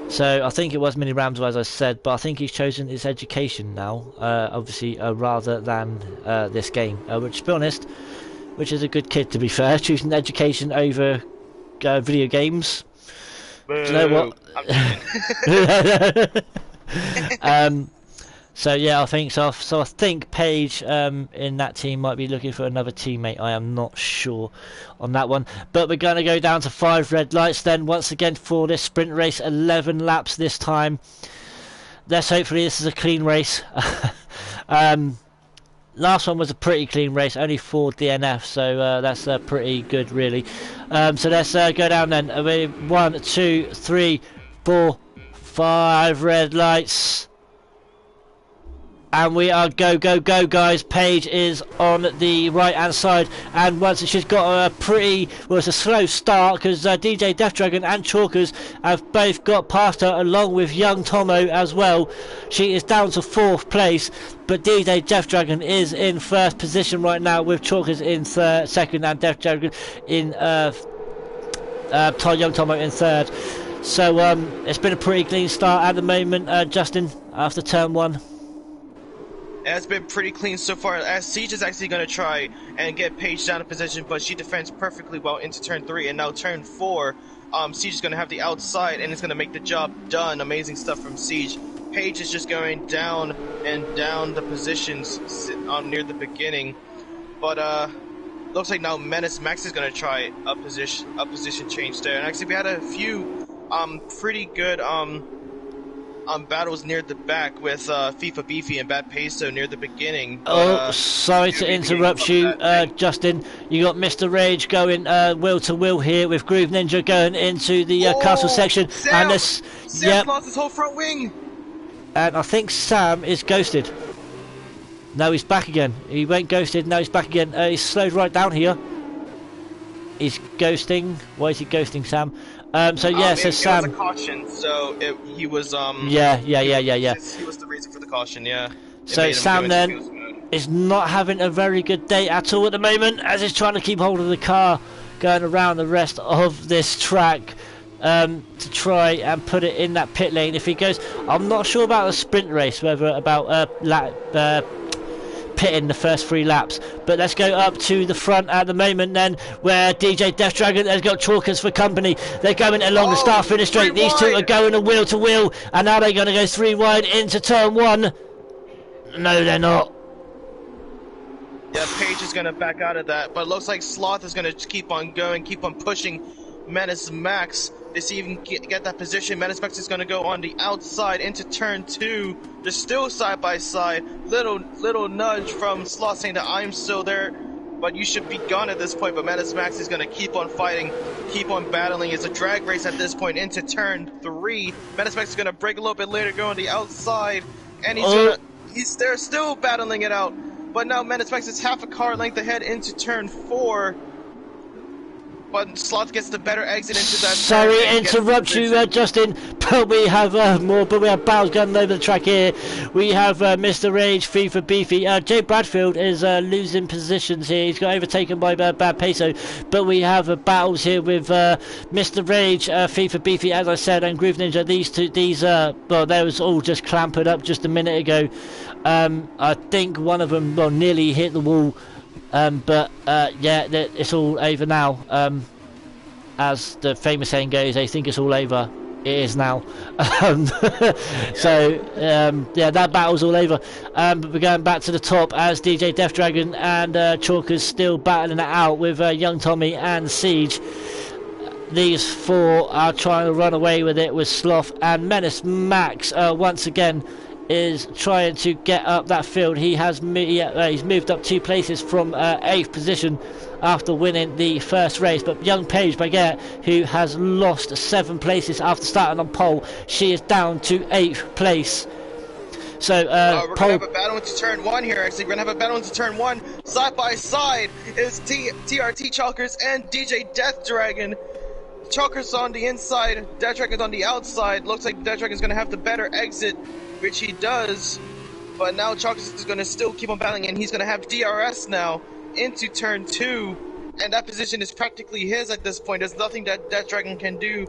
So I think it was Mini Ramsel, as I said, but I think he's chosen his education now, obviously, rather than this game, which, to be honest, which is a good kid, to be fair, choosing education over video games.
Boo.
Do you know what? So yeah, I think so. So I think Paige in that team might be looking for another teammate. I am not sure on that one. But we're going to go down to 5 red lights then once again for this sprint race. 11 laps this time. Hopefully this is a clean race. Last one was a pretty clean race, only 4 DNF, so that's pretty good, really. So let's go down then. 1, 2, 3, 4, 5 red lights. and we are go guys. Paige is on the right hand side, and once she's got a pretty, well, it's a slow start because DJ Death Dragon and Chalkers have both got past her, along with young Tomo as well. She is down to 4th place, but DJ Death Dragon is in 1st position right now, with Chalkers in 2nd and Death Dragon in young Tomo in 3rd. So it's been a pretty clean start at the moment, Justin, after turn 1.
It's been pretty clean so far, as Siege is actually going to try and get Paige down in position, but she defends perfectly well into turn 3, and now turn 4, Siege is going to have the outside, and it's going to make the job done. Amazing stuff from Siege. Paige is just going down and down the positions near the beginning, but looks like now Menace Max is going to try a position change there, and actually we had a few pretty good battles near the back with FIFA Beefy and Bad Peso near the beginning. But,
sorry to interrupt you, Justin. You got Mr. Rage going will to will here, with Groove Ninja going into the castle section.
Sam,
And this,
Sam lost his whole front wing.
And I think Sam is ghosted. No, he's back again. He went ghosted, now he's back again. He's slowed right down here. He's ghosting. Why is he ghosting, Sam? So yeah, so Sam.
It was a caution, so he was
Yeah.
He was the reason for the caution, yeah.
So Sam then is not having a very good day at all at the moment, as he's trying to keep hold of the car going around the rest of this track to try and put it in that pit lane. If he goes, I'm not sure about the sprint race, whether about pitting the first 3 laps, but let's go up to the front at the moment then, where DJ Death Dragon has got Chalkers for company. They're going along the start finish straight. These two are going a wheel to wheel, and now they're going to go 3 wide into turn 1. No, they're not.
Yeah, Paige is going to back out of that, but it looks like Sloth is going to keep on going, keep on pushing Menace Max to see if he can get that position. Menace Max is going to go on the outside into turn 2. They're still side by side. Little nudge from Sloth saying that I'm still there, but you should be gone at this point. But Menace Max is going to keep on fighting, keep on battling. It's a drag race at this point into turn 3. Menace Max is going to break a little bit later, go on the outside, and they're still battling it out. But now Menace Max is half a car length ahead into turn 4. But Sloth gets the better exit into that.
Sorry to interrupt you, Justin, but we have more. But we have battles going over the track here. We have Mr. Rage, FIFA Beefy. Jay Bradfield is losing positions here. He's got overtaken by Bad Peso. But we have battles here with Mr. Rage, FIFA Beefy, as I said, and Groove Ninja. Well, they was all just clampered up just a minute ago. I think one of them, nearly hit the wall. But yeah, it's all over now. As the famous saying goes, they think it's all over. It is now. So yeah, that battle's all over. But we're going back to the top as DJ Death Dragon and Chalkers still battling it out with Young Tommy and Siege. These 4 are trying to run away with it, with Sloth, and Menace Max once again is trying to get up that field. He's moved up 2 places from 8th position after winning the first race. But young Paige Baguette, who has lost 7 places after starting on pole, she is down to 8th place. So
we're gonna have a battle into turn 1 here. Actually, we're gonna have a battle into turn 1. Side by side is TRT Chalkers and DJ Death Dragon. Chalkers on the inside, Death Dragon's on the outside. Looks like Death Dragon's gonna have the better exit, which he does, but now Chalkers is going to still keep on battling, and he's going to have DRS now into turn 2, and that position is practically his at this point. There's nothing that Death Dragon can do,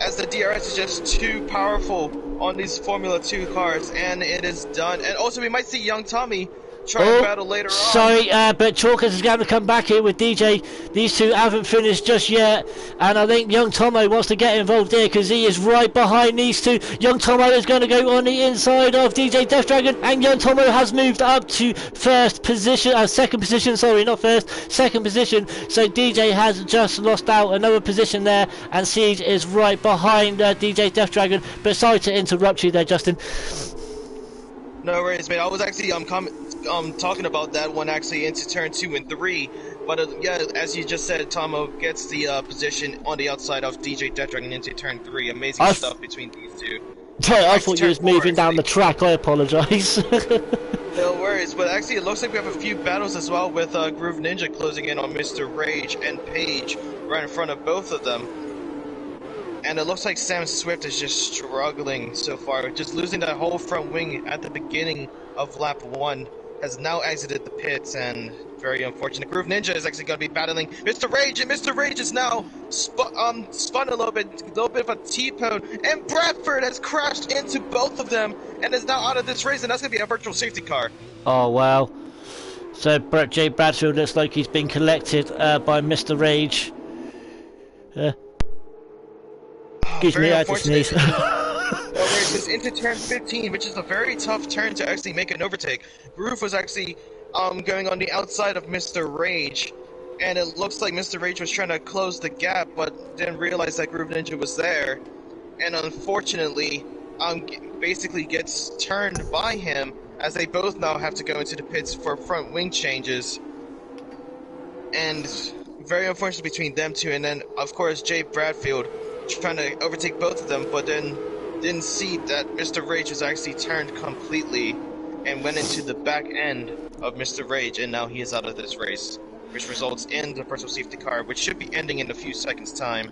as the DRS is just too powerful on these Formula 2 cars, and it is done. And also, we might see Young Tommy try and battle later on.
Sorry, but Chalkers is going to come back here with DJ. These 2 haven't finished just yet, and I think Young Tomo wants to get involved here because he is right behind these 2. Young Tomo is going to go on the inside of DJ Death Dragon, and Young Tomo has moved up to second position. Sorry, not first, second position. So DJ has just lost out another position there, and Siege is right behind DJ Death Dragon. But sorry to interrupt you there, Justin.
No worries, mate. I was actually talking about that one actually into turn 2 and 3, but yeah, as you just said, Tomo gets the position on the outside of DJ Death Dragon into turn 3. Amazing stuff between these 2.
I
Right to
thought you
turn
was
four,
moving down
actually.
the track. I apologise.
No worries, but actually it looks like we have a few battles as well with Groove Ninja closing in on Mr. Rage and Page right in front of both of them. And it looks like Sam Swift is just struggling so far, just losing that whole front wing at the beginning of lap 1. Has now exited the pits, and very unfortunate. Groove Ninja is actually going to be battling Mr. Rage, and Mr. Rage is now spun a little bit of a T-pone, and Bradford has crashed into both of them, and is now out of this race, and that's going to be a virtual safety car.
Oh wow. So Jay Bradfield looks like he's been collected by Mr. Rage. Excuse
Very
me, I had to
unfortunate.
sneeze.
Where it goes into turn 15, which is a very tough turn to actually make an overtake. Groove was actually going on the outside of Mr. Rage, and it looks like Mr. Rage was trying to close the gap, but didn't realize that Groove Ninja was there, and unfortunately, basically gets turned by him, as they both now have to go into the pits for front wing changes, and very unfortunate between them two, and then of course Jay Bradfield trying to overtake both of them, but then didn't see that Mr. Rage was actually turned completely and went into the back end of Mr. Rage, and now he is out of this race, which results in the personal safety car, which should be ending in a few seconds' time.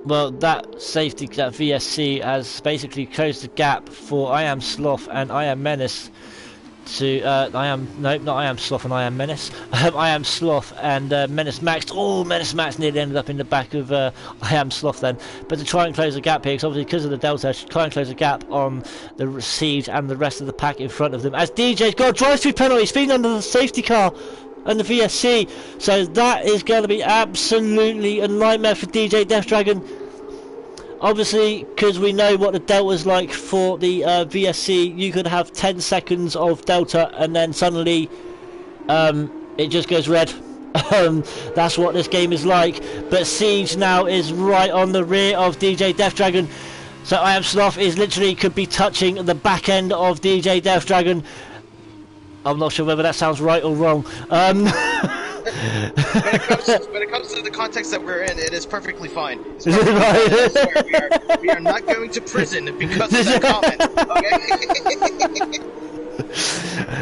Well, that VSC has basically closed the gap for I Am Sloth and I Am Menace to not I Am Sloth and I Am Menace. I Am Sloth and Menace Max. Oh, Menace Max nearly ended up in the back of I Am Sloth then. But to try and close the gap here, because obviously because of the delta, to try and close the gap on the Siege and the rest of the pack in front of them. As DJ's got a drive-through penalty, he's been under the safety car and the VSC, so that is going to be absolutely a nightmare for DJ Death Dragon. Obviously, because we know what the delta's like for the VSC, you could have 10 seconds of delta and then suddenly it just goes red. That's what this game is like. But Siege now is right on the rear of DJ Death Dragon, so I Am Sloth is literally could be touching the back end of DJ Death Dragon. I'm not sure whether that sounds right or wrong.
When it comes to the context that we're in, it is perfectly fine. We are not going to prison because of that comment.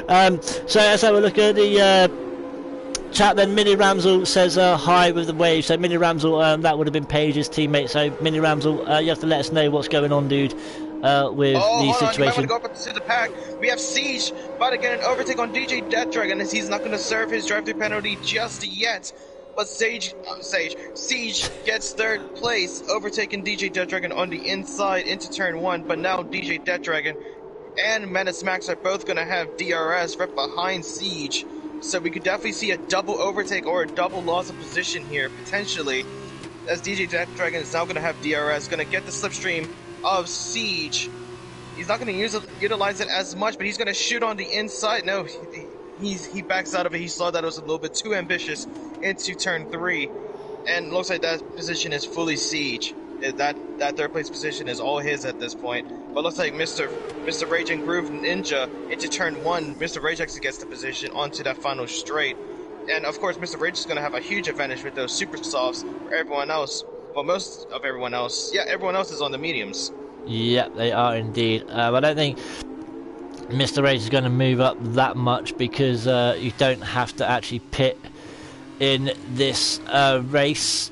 Okay.
So let's have a look at the chat. Then Mini Ramsel says hi with the wave. So Mini Ramsel, that would have been Paige's teammate. So Mini Ramsel, you have to let us know what's going on, dude. With the situation.
You might want to go up to the pack. We have Siege about to get an overtake on DJ Death Dragon, as he's not going to serve his drive-through penalty just yet. But Siege gets third place, overtaking DJ Death Dragon on the inside into turn 1. But now DJ Death Dragon and Menace Max are both going to have DRS right behind Siege. So we could definitely see a double overtake or a double loss of position here, potentially, as DJ Death Dragon is now going to have DRS, going to get the slipstream of Siege. He's not going to utilize it as much, but he's going to shoot on the inside. No, he backs out of it. He saw that it was a little bit too ambitious into turn 3, and looks like that position is fully Siege. That third place position is all his at this point. But looks like Mr. Rage and Groove Ninja into turn 1. Mr. Rage actually gets the position onto that final straight, and of course Mr. Rage is going to have a huge advantage with those super softs for everyone else. Well, most of everyone else. Yeah, everyone else is on the mediums.
Yeah, they are indeed. I don't think Mr. Rage is going to move up that much, because you don't have to actually pit in this race.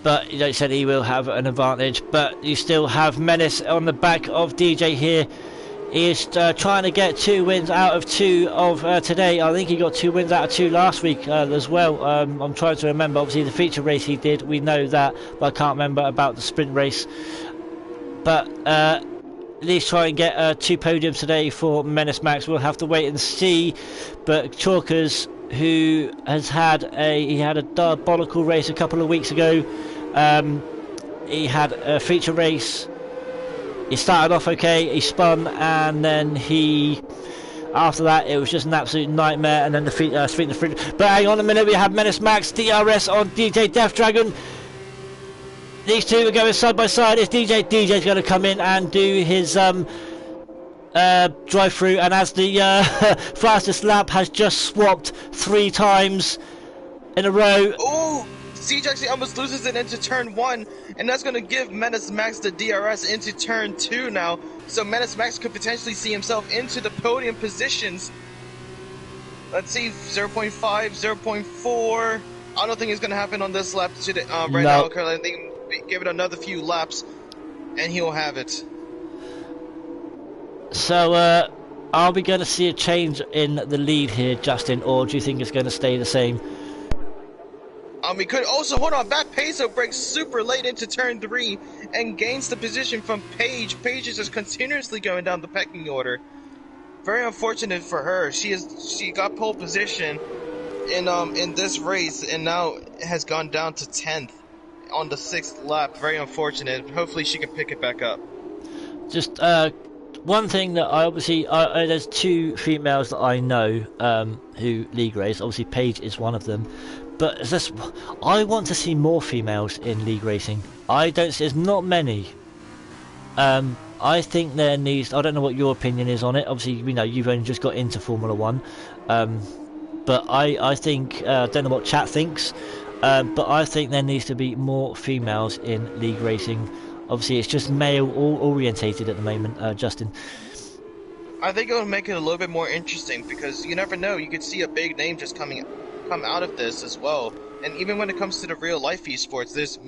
But you said he will have an advantage. But you still have Menace on the back of DJ here. He is trying to get 2 wins out of 2 of today. I think he got 2 wins out of 2 last week as well. I'm trying to remember. Obviously, the feature race he did, we know that, but I can't remember about the sprint race. But at least try and get 2 podiums today for Menace Max. We'll have to wait and see. But Chalkers, who has had a diabolical race a couple of weeks ago. He had a feature race. He started off okay, he spun, and then after that it was just an absolute nightmare, and then the but hang on a minute, we have Menace Max, DRS on DJ Death Dragon. These two are going side by side. It's DJ's going to come in and do his drive through, and as the fastest lap has just swapped 3 times in a row.
Oh, Siege actually almost loses it into turn 1, and that's going to give Menace Max the DRS into turn 2 now. So Menace Max could potentially see himself into the podium positions. Let's see, 0.5, 0.4. I don't think it's going to happen on this lap right now. I think give it another few laps, and he'll have it.
So, are we going to see a change in the lead here, Justin, or do you think it's going to stay the same?
We could also, hold on, back Peso breaks super late into turn 3 and gains the position from Paige. Paige is just continuously going down the pecking order. Very unfortunate for her. She got pole position in this race and now has gone down to 10th on the 6th lap. Very unfortunate. Hopefully she can pick it back up.
Just one thing that I obviously there's 2 females that I know who league race. Obviously Paige is one of them. But it's just, I want to see more females in league racing. I don't see, there's not many. I think there needs, I don't know what your opinion is on it. Obviously, you know, you've only just got into Formula 1. But I think, I don't know what chat thinks, but I think there needs to be more females in league racing. Obviously, it's just male orientated at the moment, Justin.
I think it'll make it a little bit more interesting because you never know. You could see a big name just come out of this as well. And even when it comes to the real life esports, there's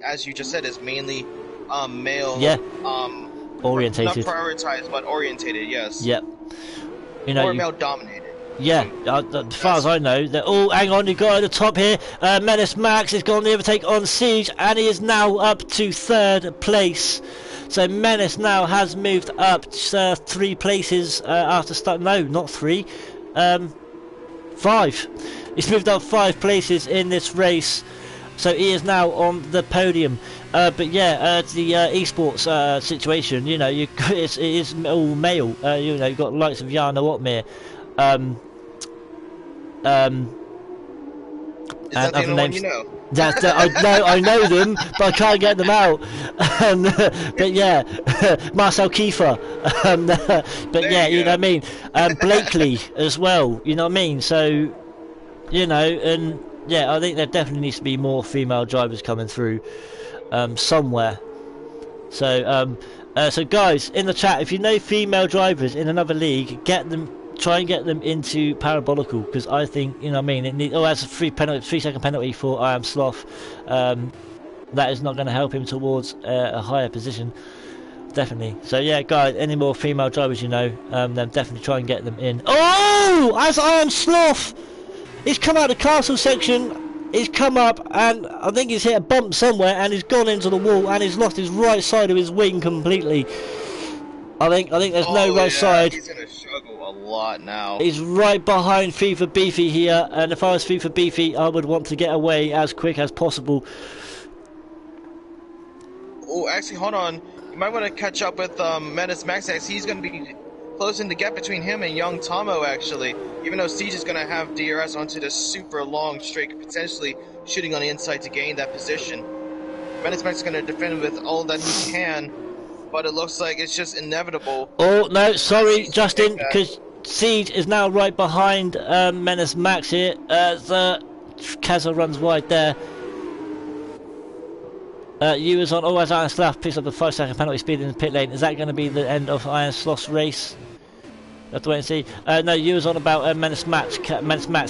as you just said, is mainly male.
Yeah. Orientated.
Not prioritized, but orientated. Yes.
Yep. You know,
or male dominated.
Yeah, as far as I know, they're all. Hang on, you got at the top here. Menace Max has gone the overtake on Siege, and he is now up to 3rd place. So Menace now has moved up 3 places after start. No, not 3. 5. He's moved up 5 places in this race, so he is now on the podium. But yeah, the esports situation, you know, it is all male. You know, you've got the likes of Jana Otmir.
Is that the only one you know?
I know them, but I can't get them out. But yeah, Marcel Kiefer. But yeah, you know what I mean. Blakely as well. You know what I mean. So, you know, and yeah, I think there definitely needs to be more female drivers coming through somewhere. So, so guys in the chat, if you know female drivers in another league, try and get them into Parabolical, because I think, you know what I mean, that's a 3-second penalty for I Am Sloth. That is not going to help him towards a higher position, definitely. So yeah, guys, any more female drivers you know, then definitely try and get them in. Oh, as I Am Sloth, he's come out of the castle section, he's come up, and I think he's hit a bump somewhere, and he's gone into the wall, and he's lost his right side of his wing completely. I think there's no right side.
He's gonna struggle a lot now.
He's right behind FIFA Beefy here, and if I was FIFA Beefy, I would want to get away as quick as possible.
Oh, actually, hold on. You might want to catch up with Menace Max. He's going to be closing the gap between him and Young Tomo, actually. Even though Siege is going to have DRS onto the super long straight, potentially shooting on the inside to gain that position. Menace Max is going to defend with all that he can. But it looks like it's just inevitable.
Oh, no, sorry, Justin, because Siege is now right behind Menace Max here. Kaza runs wide there. You was on, as Iron Sloth picks up the 5-second penalty speed in the pit lane. Is that going to be the end of Iron Sloth's race? Have to wait and see. No, you was on about Menace Max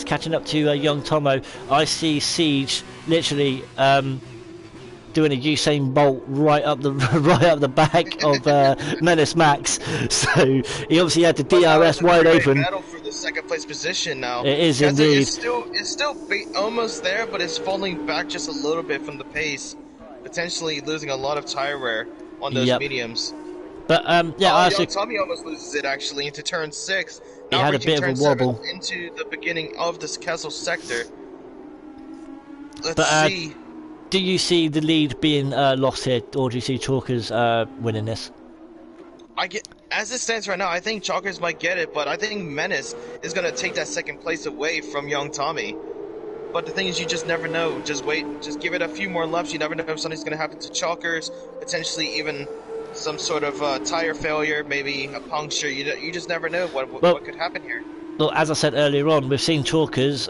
catching up to Young Tomo. I see Siege literally doing a Usain Bolt right up the back of Menace Max. So he obviously had the DRS wide open.
Battle for the 2nd place position now.
It is indeed.
It's still almost there, but it's falling back just a little bit from the pace, potentially losing a lot of tire wear on those mediums.
But yeah,
Tommy almost loses it actually into turn 6.
He had a bit of a wobble
into the beginning of this castle sector. Let's see.
Do you see the lead being lost here, or do you see Chalkers winning this?
As it stands right now, I think Chalkers might get it, but I think Menace is going to take that 2nd place away from Young Tommy. But the thing is, you just never know. Just wait, just give it a few more laps. You never know if something's going to happen to Chalkers, potentially even some sort of tire failure, maybe a puncture. You just never know what could happen here.
Well, as I said earlier on, we've seen Chalkers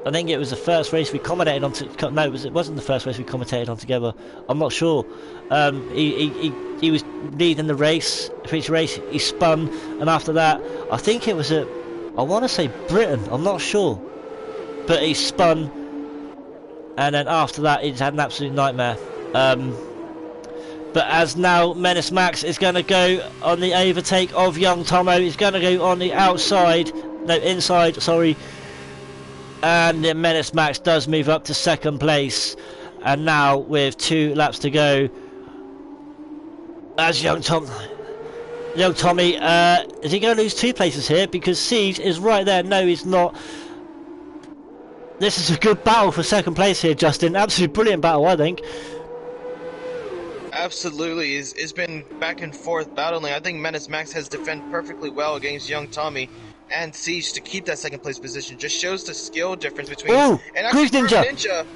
I think it was the first race we commentated on. No, it wasn't the first race we commentated on together. I'm not sure. He was leading the race, feature race. He spun, and after that, I think it was I want to say Britain. I'm not sure, but he spun, and then after that, he just had an absolute nightmare. But as now, Menace Max is going to go on the overtake of Young Tomo. He's going to go on the inside. Sorry. And the Menace Max does move up to second place, and now with 2 laps to go, as Young Tommy, is he going to lose 2 places here? Because Siege is right there. No, he's not. This is a good battle for second place here, Justin. Absolutely brilliant battle, I think.
Absolutely, it's been back and forth battling. I think Menace Max has defended perfectly well against Young Tommy and Siege to keep that second place position. Just shows the skill difference between.
Oh,
and actually,
Cruise Ninja.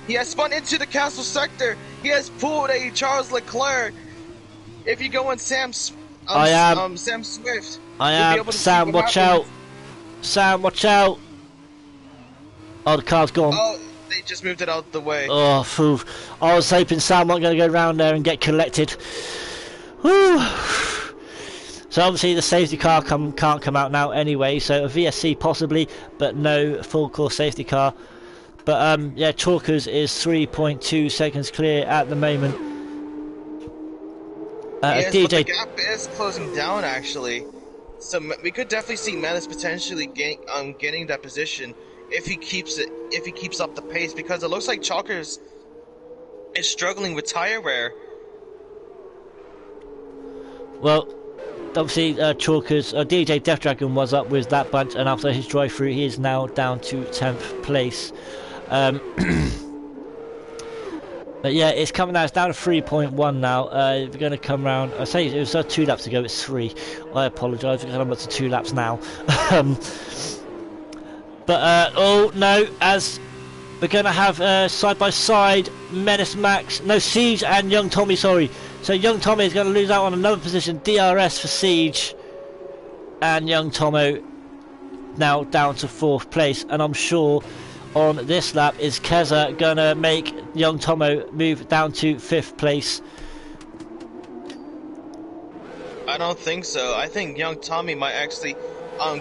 He has spun into the castle sector. He has pulled a Charles Leclerc. If you go on Sam Swift,
I am Sam. Watch out, Sam. Watch out. Oh, the car's gone.
Oh, they just moved it out the way.
Oh, phew. I was hoping Sam wasn't going to go round there and get collected. Whew. So obviously the safety car can't come out now anyway, so a VSC possibly, but no full course safety car. But yeah, Chalkers is 3.2 seconds clear at the moment.
Yes,
DJ...
but the gap is closing down actually, so we could definitely see Menace potentially getting that position if he keeps up the pace, because it looks like Chalkers is struggling with tire wear.
Well, obviously, Chalkers, DJ Death Dragon was up with that bunch, and after his drive through, he is now down to 10th place. But yeah, it's coming now. It's down to 3.1 now. We're going to come round. I say it was 2 laps ago. It's 3. I apologise because I'm up to 2 laps now. But oh no, as we're going to have side by side Menace Max, no Siege and Young Tommy. Sorry. So Young Tommy is going to lose out on another position. DRS for Siege, and Young Tomo now down to 4th place. And I'm sure on this lap is Keza going to make Young Tomo move down to 5th place.
I don't think so. I think Young Tommy might actually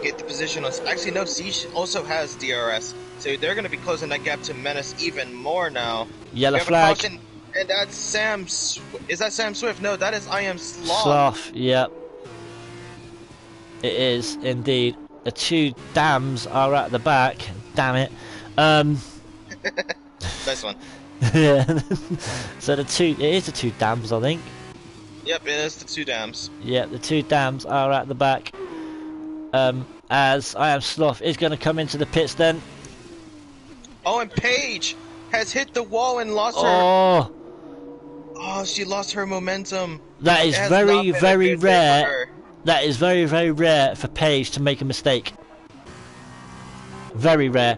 get the position on. Actually, no, Siege also has DRS, so they're going to be closing that gap to Menace even more now.
Yellow flag.
And that's Sam. Is that Sam Swift? No, that is I Am Sloth.
Sloth, yep. It is indeed. The 2 dams are at the back. Damn it.
Nice one.
Yeah. So it is the 2 dams, I think.
Yep, it is the 2 dams.
Yeah, the 2 dams are at the back. As I Am Sloth is going to come into the pits then.
Oh, and Paige has hit the wall and lost
her.
Oh, she lost her momentum.
That is very, very rare. That is very, very rare for Paige to make a mistake. Very rare.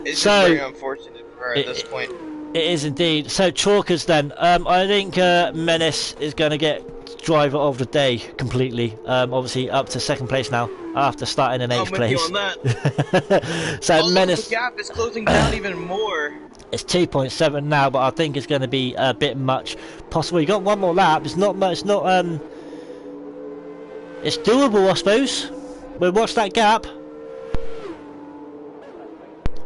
It's just very unfortunate for her at this point.
It is indeed. So Chalkers then. I think Menace is going to get driver of the day completely. Obviously up to 2nd place now after starting in 8th place.
I'm with you on that.
So Menace.
The gap is closing down even more.
It's 2.7 now, but I think it's going to be a bit much. Possibly you got one more lap. It's not much. It's not. It's doable, I suppose. We'll watch that gap.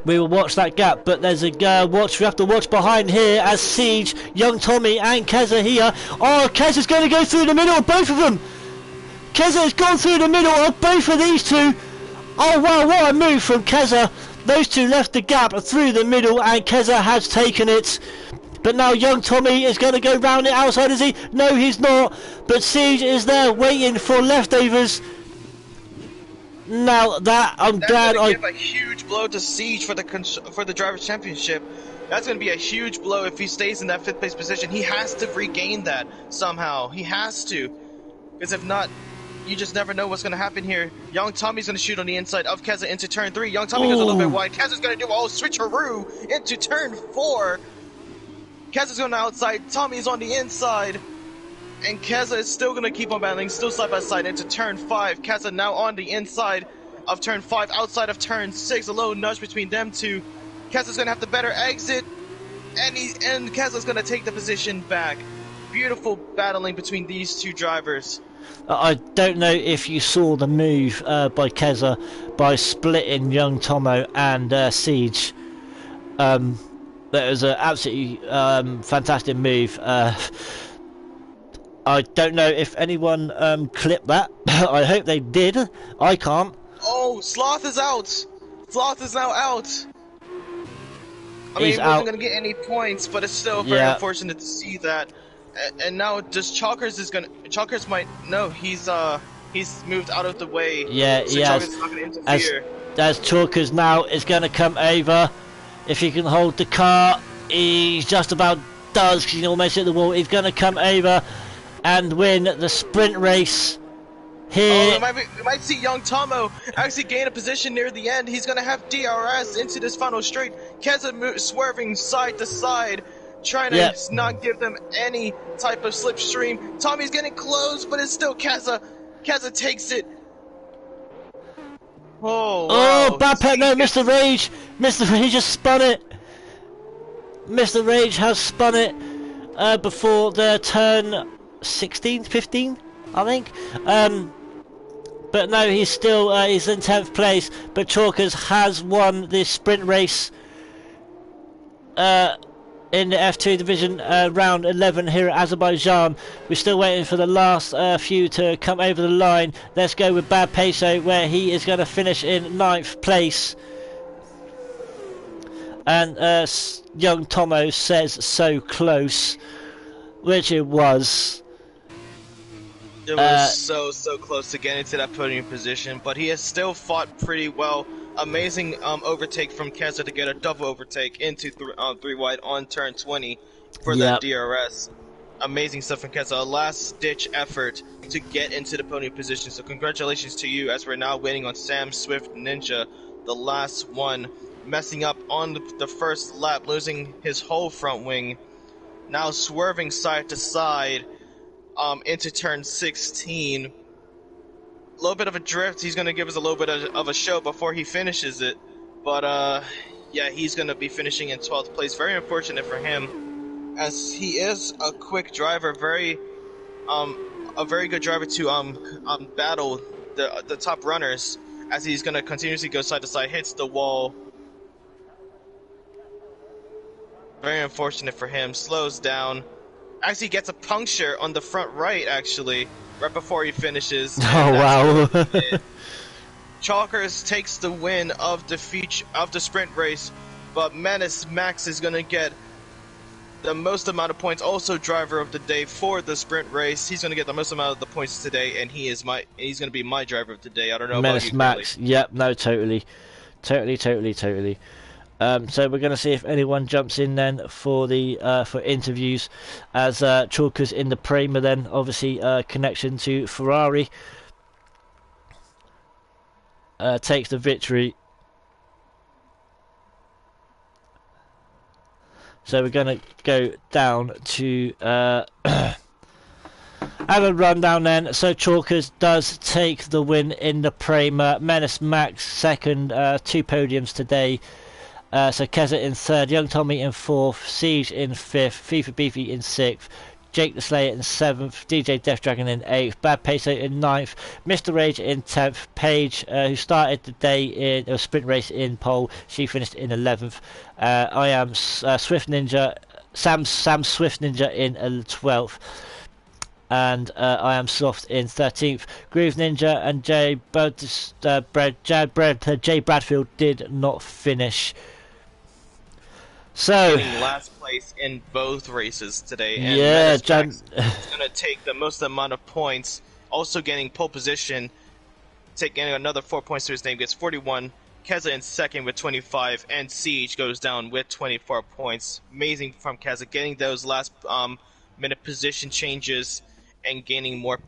We will watch that gap, but there's a watch. We have to watch behind here as Siege, Young Tommy, and Keza here. Oh, Keza's going to go through the middle of both of them. Keza has gone through the middle of both of these 2. Oh wow, what a move from Keza. Those 2 left the gap through the middle, and Keza has taken it. But now Young Tommy is going to go round it outside, is he? No, he's not. But Siege is there waiting for leftovers. Now that I'm glad I
give a huge blow to Siege for the drivers' championship. That's going to be a huge blow if he stays in that 5th place position. He has to regain that somehow. He has to, because if not, you just never know what's going to happen here. Young Tommy's going to shoot on the inside of Keza into turn 3. Young Tommy goes a little bit wide. Keza's going to do a whole switcheroo into turn 4. Keza's going outside. Tommy's on the inside. And Keza is still going to keep on battling, still side by side into turn 5. Keza now on the inside of turn 5, outside of turn 6. A little nudge between them two. Keza's gonna have the better exit, and Keza's gonna take the position back. Beautiful battling between these two drivers.
I don't know if you saw the move by Keza by splitting Young Tomo and Siege. That was an absolutely fantastic move. I don't know if anyone clipped that. I hope they did. I can't.
Oh, Sloth is out. Sloth is now out. I mean,
He's
he
out.
wasn't going to get any points, but it's still very unfortunate to see that. And now just Chalkers might, no, he's moved out of the way.
Yeah,
so
he has.
Chalkers is not going to interfere.
As Chalkers now is going to come over. If he can hold the car, he just about does, because he almost hit the wall. He's going to come over and win the sprint race here.
Oh, we might see Young Tomo actually gain a position near the end. He's going to have DRS into this final straight. Keza swerving side to side, trying to not give them any type of slipstream. Tommy's getting close, but it's still Keza. Keza takes it. Oh, wow.
Bad pet, no, Mr. Rage. Mr. Rage has spun it. Mr. Rage has spun it before the turn 16, 15, I think. But no, he's still he's in 10th place. But Chalkers has won this sprint race in the F2 division, round 11 here at Azerbaijan. We're still waiting for the last few to come over the line. Let's go with Bad Peso, where he is going to finish in 9th place. And Young Tomo says so close, which it was.
It was so close to getting to that podium position, but he has still fought pretty well. Amazing overtake from Keza to get a double overtake into 3 wide on turn 20 for that DRS. Amazing stuff from Keza. A last-ditch effort to get into the podium position. So congratulations to you, as we're now waiting on Sam Swift Ninja, the last one, messing up on the first lap, losing his whole front wing. Now swerving side to side into turn 16. A little bit of a drift. He's going to give us a little bit of a show before he finishes it. But, yeah, he's going to be finishing in 12th place. Very unfortunate for him, as he is a quick driver. A very good driver to battle the top runners, as he's going to continuously go side to side, hits the wall. Very unfortunate for him. Slows down. Actually gets a puncture on the front right, actually, right before he finishes.
Oh, wow.
Chalkers takes the win of the sprint race, but Menace Max is going to get the most amount of points, also driver of the day for the sprint race. He's going to get the most amount of the points today, and he's going to be my driver of the day. I don't know
Menace
about you,
Max.
Kelly.
Yep, no, totally. So we're going to see if anyone jumps in then for the for interviews, as Chalkers in the Prema then, obviously connection to Ferrari, takes the victory. So we're going to go down to have a rundown then. So Chalkers does take the win in the Prema. Menace Max second, 2 podiums today. So Keza in 3rd, Young Tommy in 4th, Siege in 5th, FIFA Beefy in 6th, Jake the Slayer in 7th, DJ Death Dragon in 8th, Bad Peso in 9th, Mr. Rage in 10th, Paige, who started the day in a sprint race in pole, she finished in 11th. I am Swift Ninja, Sam Swift Ninja in 12th. And I am Soft in 13th. Groove Ninja and Jay Bradfield did not finish. So
Getting last place in both races today, and
yeah,
is going to take the most amount of points. Also getting pole position, taking another 4 points to his name, gets 41. Keza in 2nd with 25, and Siege goes down with 24 points. Amazing from Keza, getting those last minute position changes and gaining more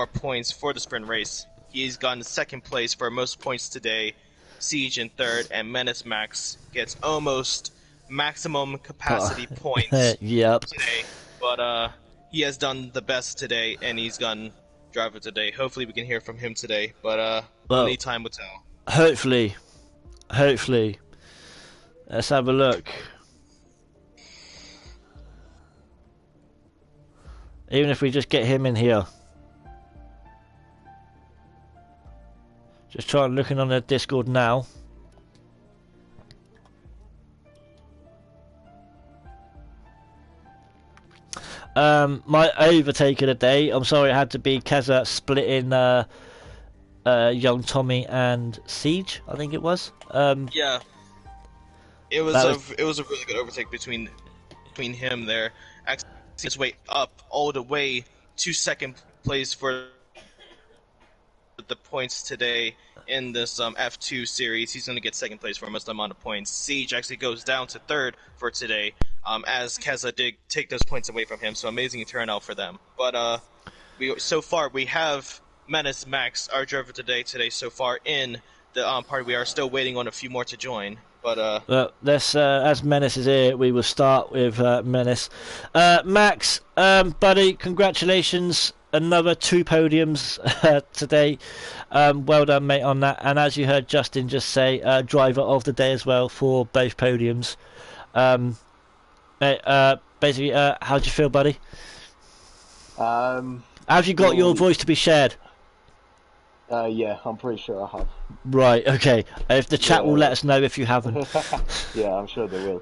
points for the sprint race. He's gotten 2nd place for most points today. Siege in 3rd, and Menace Max gets almost maximum capacity points today. But he has done the best today, and he's gotten driver today. Hopefully we can hear from him today, but only time will tell.
Hopefully, hopefully. Let's have a look. Even if we just get him in here. Just trying looking on the Discord now. My overtake of the day. I'm sorry, it had to be Keza splitting young Tommy and Siege. I think it was.
Yeah, it was a really good overtake between him there. Actually, his way up all the way to second place for the points today in this F2 series. He's going to get second place for most amount of points. Siege actually goes down to third for today, as Keza did take those points away from him. So amazing turnout for them. But so far we have Menace Max, our driver today so far in the party. We are still waiting on a few more to join. But
well, let's as Menace is here, we will start with Menace. Max, buddy, congratulations. Another 2 podiums today. Well done, mate, on that. And as you heard Justin just say, driver of the day as well for both podiums. Mate, basically, how do you feel, buddy? Have you got your voice to be shared?
Yeah, I'm pretty sure I have.
Right, okay. If the chat will let us know if you haven't.
Yeah, I'm sure they will.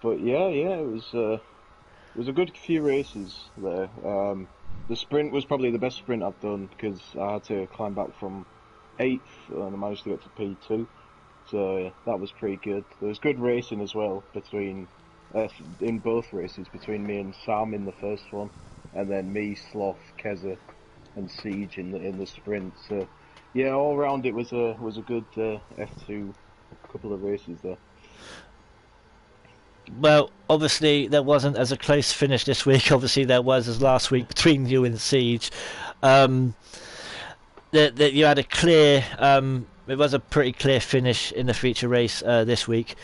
But yeah, it was a good few races there. The sprint was probably the best sprint I've done because I had to climb back from 8th and I managed to get to P2. So yeah, that was pretty good. There was good racing as well between in both races between me and Sam in the first one, and then me, Sloth, Keza, and Siege in the sprint. So yeah, all round it was a good F2 couple of races there.
Well, obviously there wasn't as a close finish this week. Obviously there was as last week between you and Siege. That you had a clear. It was a pretty clear finish in the feature race this week.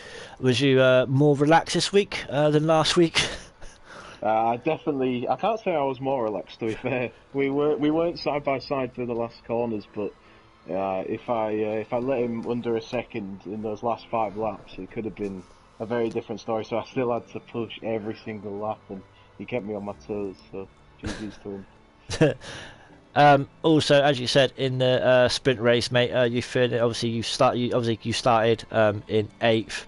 Was you more relaxed this week than last week?
I can't say I was more relaxed, to be fair. We weren't side by side for the last corners, but if I let him under a second in those last 5 laps, it could have been a very different story. So I still had to push every single lap, and he kept me on my toes. So GG's to him.
Also, as you said in the sprint race, mate, you feel it. Obviously, you started in 8th.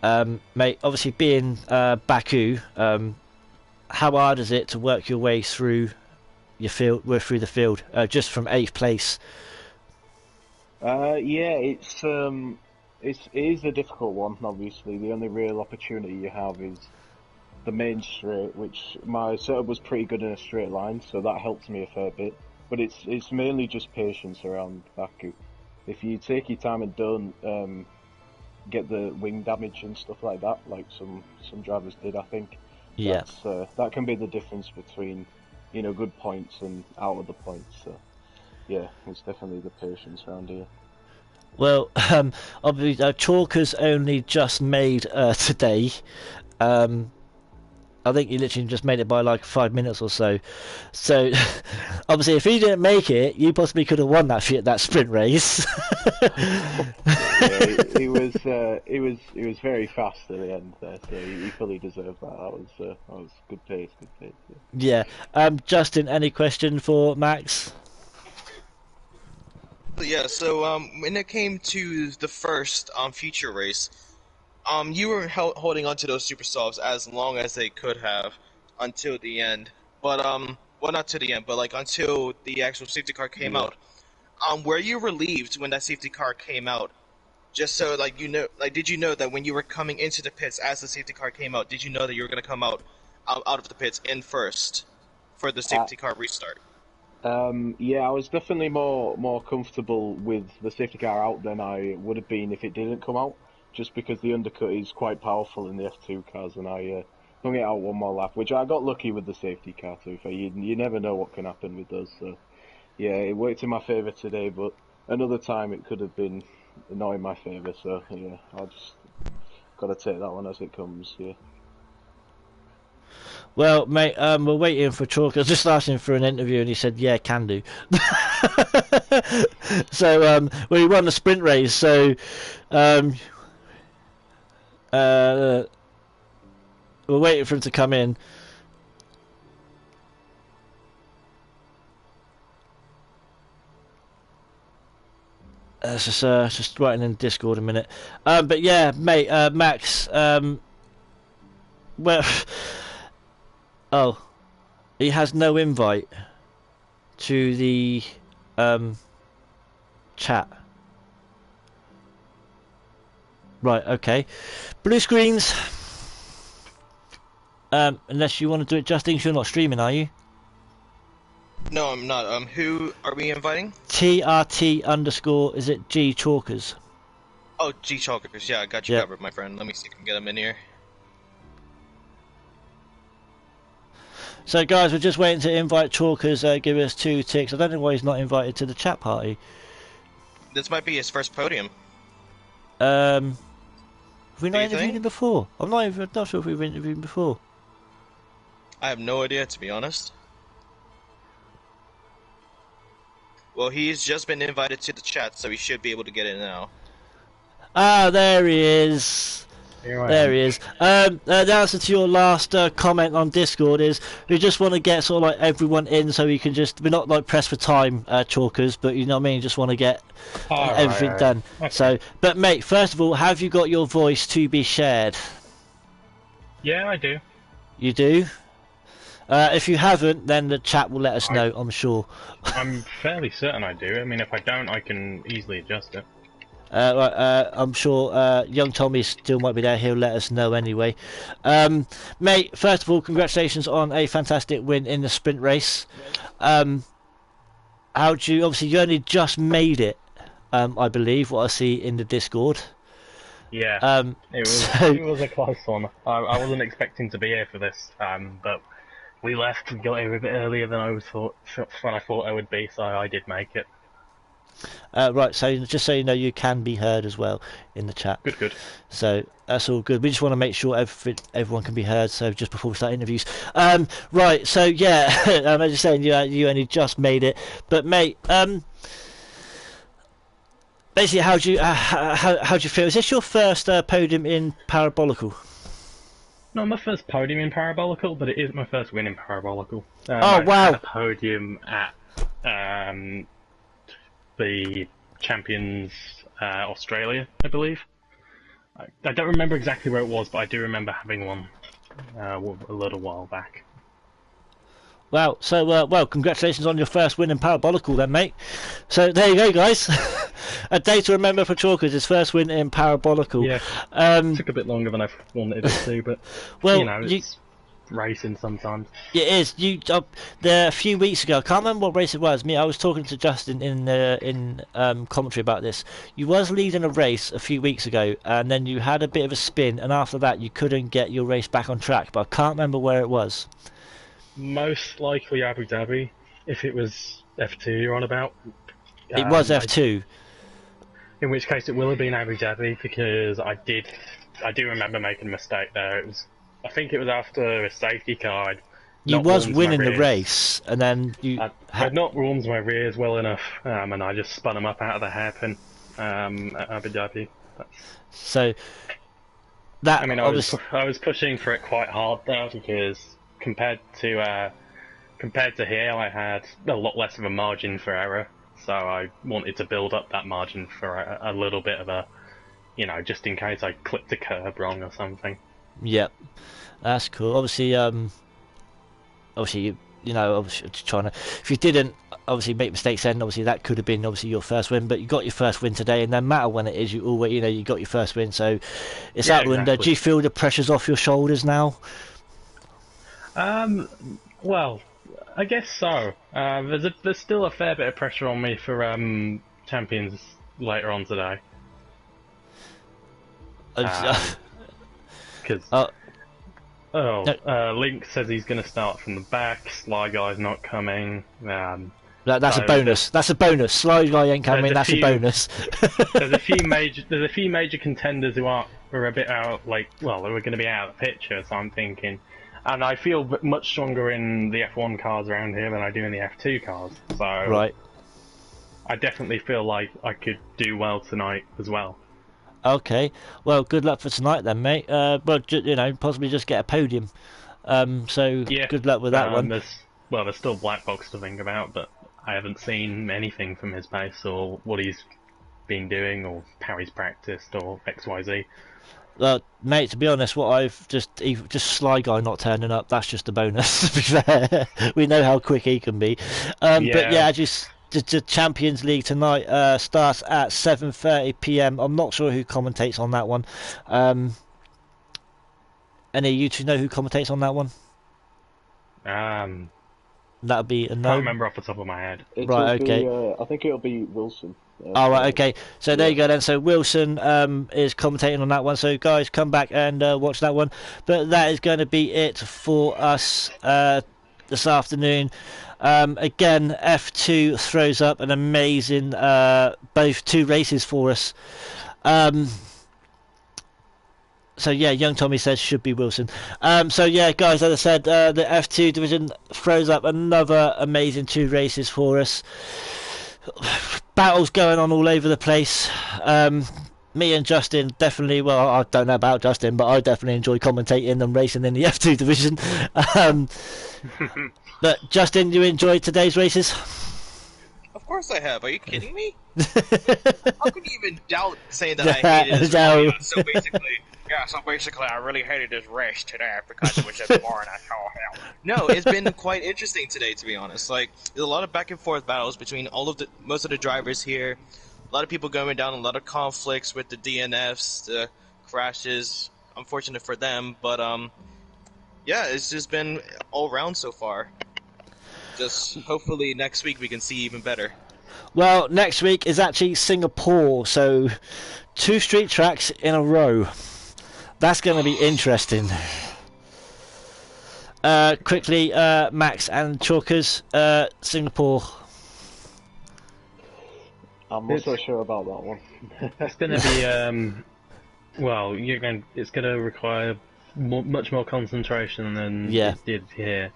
Yeah.
Mate, obviously being Baku, how hard is it to work your way through the field, just from 8th place?
Yeah, it is a difficult one. Obviously, the only real opportunity you have is the main straight, which my setup was pretty good in a straight line, so that helps me a fair bit. But it's mainly just patience around Baku. If you take your time and don't get the wing damage and stuff like that, like some drivers did, I think.
Yeah.
That can be the difference between, good points and out of the points. So, yeah, it's definitely the patience around here.
Well, obviously, Chalker's only just made today. I think he literally just made it by like 5 minutes or so. So, obviously, if he didn't make it, you possibly could have won that sprint race.
Yeah, he was very fast at the end there, so he fully deserved that. That was good pace.
Yeah. Justin, any question for Max?
yeah, so when it came to the first feature race, you were holding on to those super softs as long as they could have until the end. But well, not to the end, but like until the actual safety car came out. Were you relieved when that safety car came out? Just so did you know that when you were coming into the pits as the safety car came out, did you know that you were going to come out of the pits in first for the safety car restart?
Yeah, I was definitely more comfortable with the safety car out than I would have been if it didn't come out, just because the undercut is quite powerful in the F2 cars, and I hung it out one more lap, which I got lucky with the safety car too. You never know what can happen with those, so yeah, it worked in my favour today, but another time it could have been not in my favour, so yeah, I just got to take that one as it comes, yeah.
Well, mate, we're waiting for Chalker. I just asked him for an interview, and he said, "Yeah, can do." So well, he won the sprint race. So um, we're waiting for him to come in. Just writing in Discord a minute. But yeah, mate, Max. Well, oh, he has no invite to the chat. Right, okay. Blue screens. Unless you want to do it, Justin, 'cause you're not streaming, are you?
No, I'm not. Who are we inviting?
TRT underscore, is it G Chalkers?
Oh, G Chalkers. Yeah, I got you
Yep.
covered, my friend. Let me see if I can get him in here.
So guys, we're just waiting to invite Chalkers. Give us 2 ticks. I don't know why he's not invited to the chat party.
This might be his first podium.
Have we
Do
not
you
interviewed
think?
him before? I'm not sure if we've interviewed him before.
I have no idea, to be honest. Well, he's just been invited to the chat, so he should be able to get in now.
Ah, there he is.
Here I
There
am.
he is. The answer to your last comment on Discord is we just want to get sort of like everyone in so we can just, we're not like pressed for time, Chalkers, but you know what I mean, just want to get everything
Right.
done.
Okay.
So, but mate, first of all, have you got your voice to be shared?
Yeah, I do.
You do? If you haven't, then the chat will let us know, I'm sure.
I'm fairly certain I do. I mean, if I don't, I can easily adjust it.
Right, I'm sure young Tommy still might be there. He'll let us know anyway. Mate, first of all, congratulations on a fantastic win in the sprint race. How'd you? Obviously, you only just made it, I believe. What I see in the Discord.
Yeah, it
so-
was a close one. I wasn't expecting to be here for this, but we left and got here a bit earlier than I thought I would be, so I did make it.
Right, so just so you know, you can be heard as well in the chat.
Good.
So that's all good. We just want to make sure everyone can be heard. So just before we start interviews, right. So yeah, I'm just saying you only just made it, but mate, basically, how'd you feel? Is this your first podium in parabolical?
Not my first podium in parabolical, but it is my first win in parabolical.
Oh,
I
wow.
had a podium at the Champions Australia, I believe. I don't remember exactly where it was, but I do remember having one a little while back.
Wow. So well, congratulations on your first win in parabolical, then, mate. So there you go, guys. A day to remember for Chalkers, his first win in parabolical.
Yeah,
Um,
took a bit longer than I wanted it to, but
well,
you know, it's racing sometimes.
it is. A few weeks ago, I can't remember what race it was. I was talking to Justin in commentary about this. You was leading a race a few weeks ago, and then you had a bit of a spin, and after that, you couldn't get your race back on track. But I can't remember where it was.
Most likely Abu Dhabi, if it was F2 you're on about.
It was F2.
In which case it will have been Abu Dhabi, because I do remember making a mistake there. I think it was after a safety car.
You was winning the race, and then you
I'd not warmed my rears well enough, and I just spun them up out of the hairpin at Abu Dhabi.
so that
I mean, I was pushing for it quite hard there, because compared to here, I had a lot less of a margin for error. So I wanted to build up that margin for a little bit of a, just in case I clipped a curb wrong or something.
Yep, that's cool. Obviously, obviously trying to. If you didn't obviously make mistakes, then obviously that could have been obviously your first win. But you got your first win today, and no matter when it is, you always you got your first win. So it's out the window.
Exactly.
Do you feel the pressure's off your shoulders now?
Well, I guess so. There's still a fair bit of pressure on me for Champions later on today. Because Link says he's going to start from the back. Sly Guy's not coming.
That's a bonus. That's a bonus. Sly Guy ain't coming. That's a bonus.
There's a few major contenders who are a bit out. Who are going to be out of the picture. So I'm thinking. And I feel much stronger in the F1 cars around here than I do in the F2 cars. So
Right.
I definitely feel like I could do well tonight as well.
Okay, well, good luck for tonight then, mate. Well, you know, possibly just get a podium. So
Yeah,
good luck with that one.
there's still Black Box to think about, but I haven't seen anything from his pace or what he's been doing or how he's practiced or XYZ.
Well, mate, to be honest, what I've just Sly Guy not turning up, that's just a bonus. To be fair, we know how quick he can be. But
Yeah.
yeah, the Champions League tonight starts at 7:30 p.m. I'm not sure who commentates on that one. Any of you two know who commentates on that one? That'd be a no.
Can't remember off the top of my head.
Right, okay.
I think it'll be Wilson.
Oh, right, okay. So there you go then. So Wilson is commentating on that one. So guys, come back and watch that one. But that is going to be it for us this afternoon. Again, F2 throws up an amazing both two races for us. So yeah, young Tommy says should be Wilson. So yeah, guys, as I said, the F2 division throws up another amazing two races for us. Battles going on all over the place. Me and Justin definitely, well, I don't know about Justin, but I definitely enjoy commentating and racing in the F2 division. But Justin, you enjoyed today's races?
Of course I have. Are you kidding me? How could you even doubt saying that I hated this
No.
race? So basically, I really hated this race today because it was just boring as hell. No, it's been quite interesting today, to be honest. Like, there's a lot of back and forth battles between most of the drivers here. A lot of people going down, a lot of conflicts with the DNFs, the crashes. Unfortunate for them, but yeah, it's just been all round so far. Just hopefully next week we can see even better.
Well, next week is actually Singapore, so 2 street tracks in a row. That's going to be interesting. Quickly, Max and Chalkers, Singapore.
I'm not so sure about that one.
It's going to be well. It's going to require much more concentration than it did here.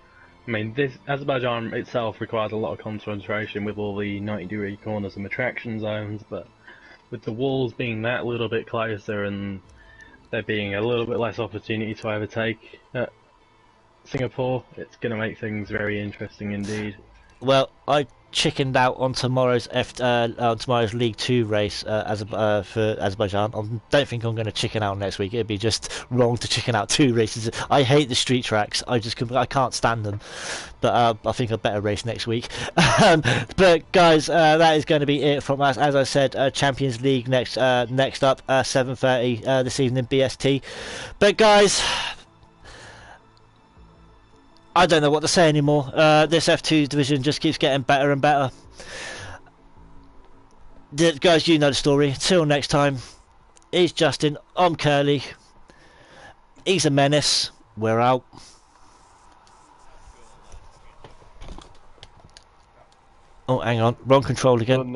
I mean, this Azerbaijan itself requires a lot of concentration with all the 90-degree corners and retraction zones, but with the walls being that little bit closer and there being a little bit less opportunity to overtake at Singapore, it's going to make things very interesting indeed.
Well, I chickened out on tomorrow's League 2 race for Azerbaijan. I don't think I'm going to chicken out next week. It'd be just wrong to chicken out 2 races. I hate the street tracks. I can't stand them. But I think I'd better race next week. But guys, that is going to be it from us. As I said, Champions League next up 7:30 this evening BST. But guys, I don't know what to say anymore. This F2 division just keeps getting better and better. Guys, you know the story. Till next time, he's Justin, I'm Curly. He's a menace. We're out. Oh, hang on. Wrong control again.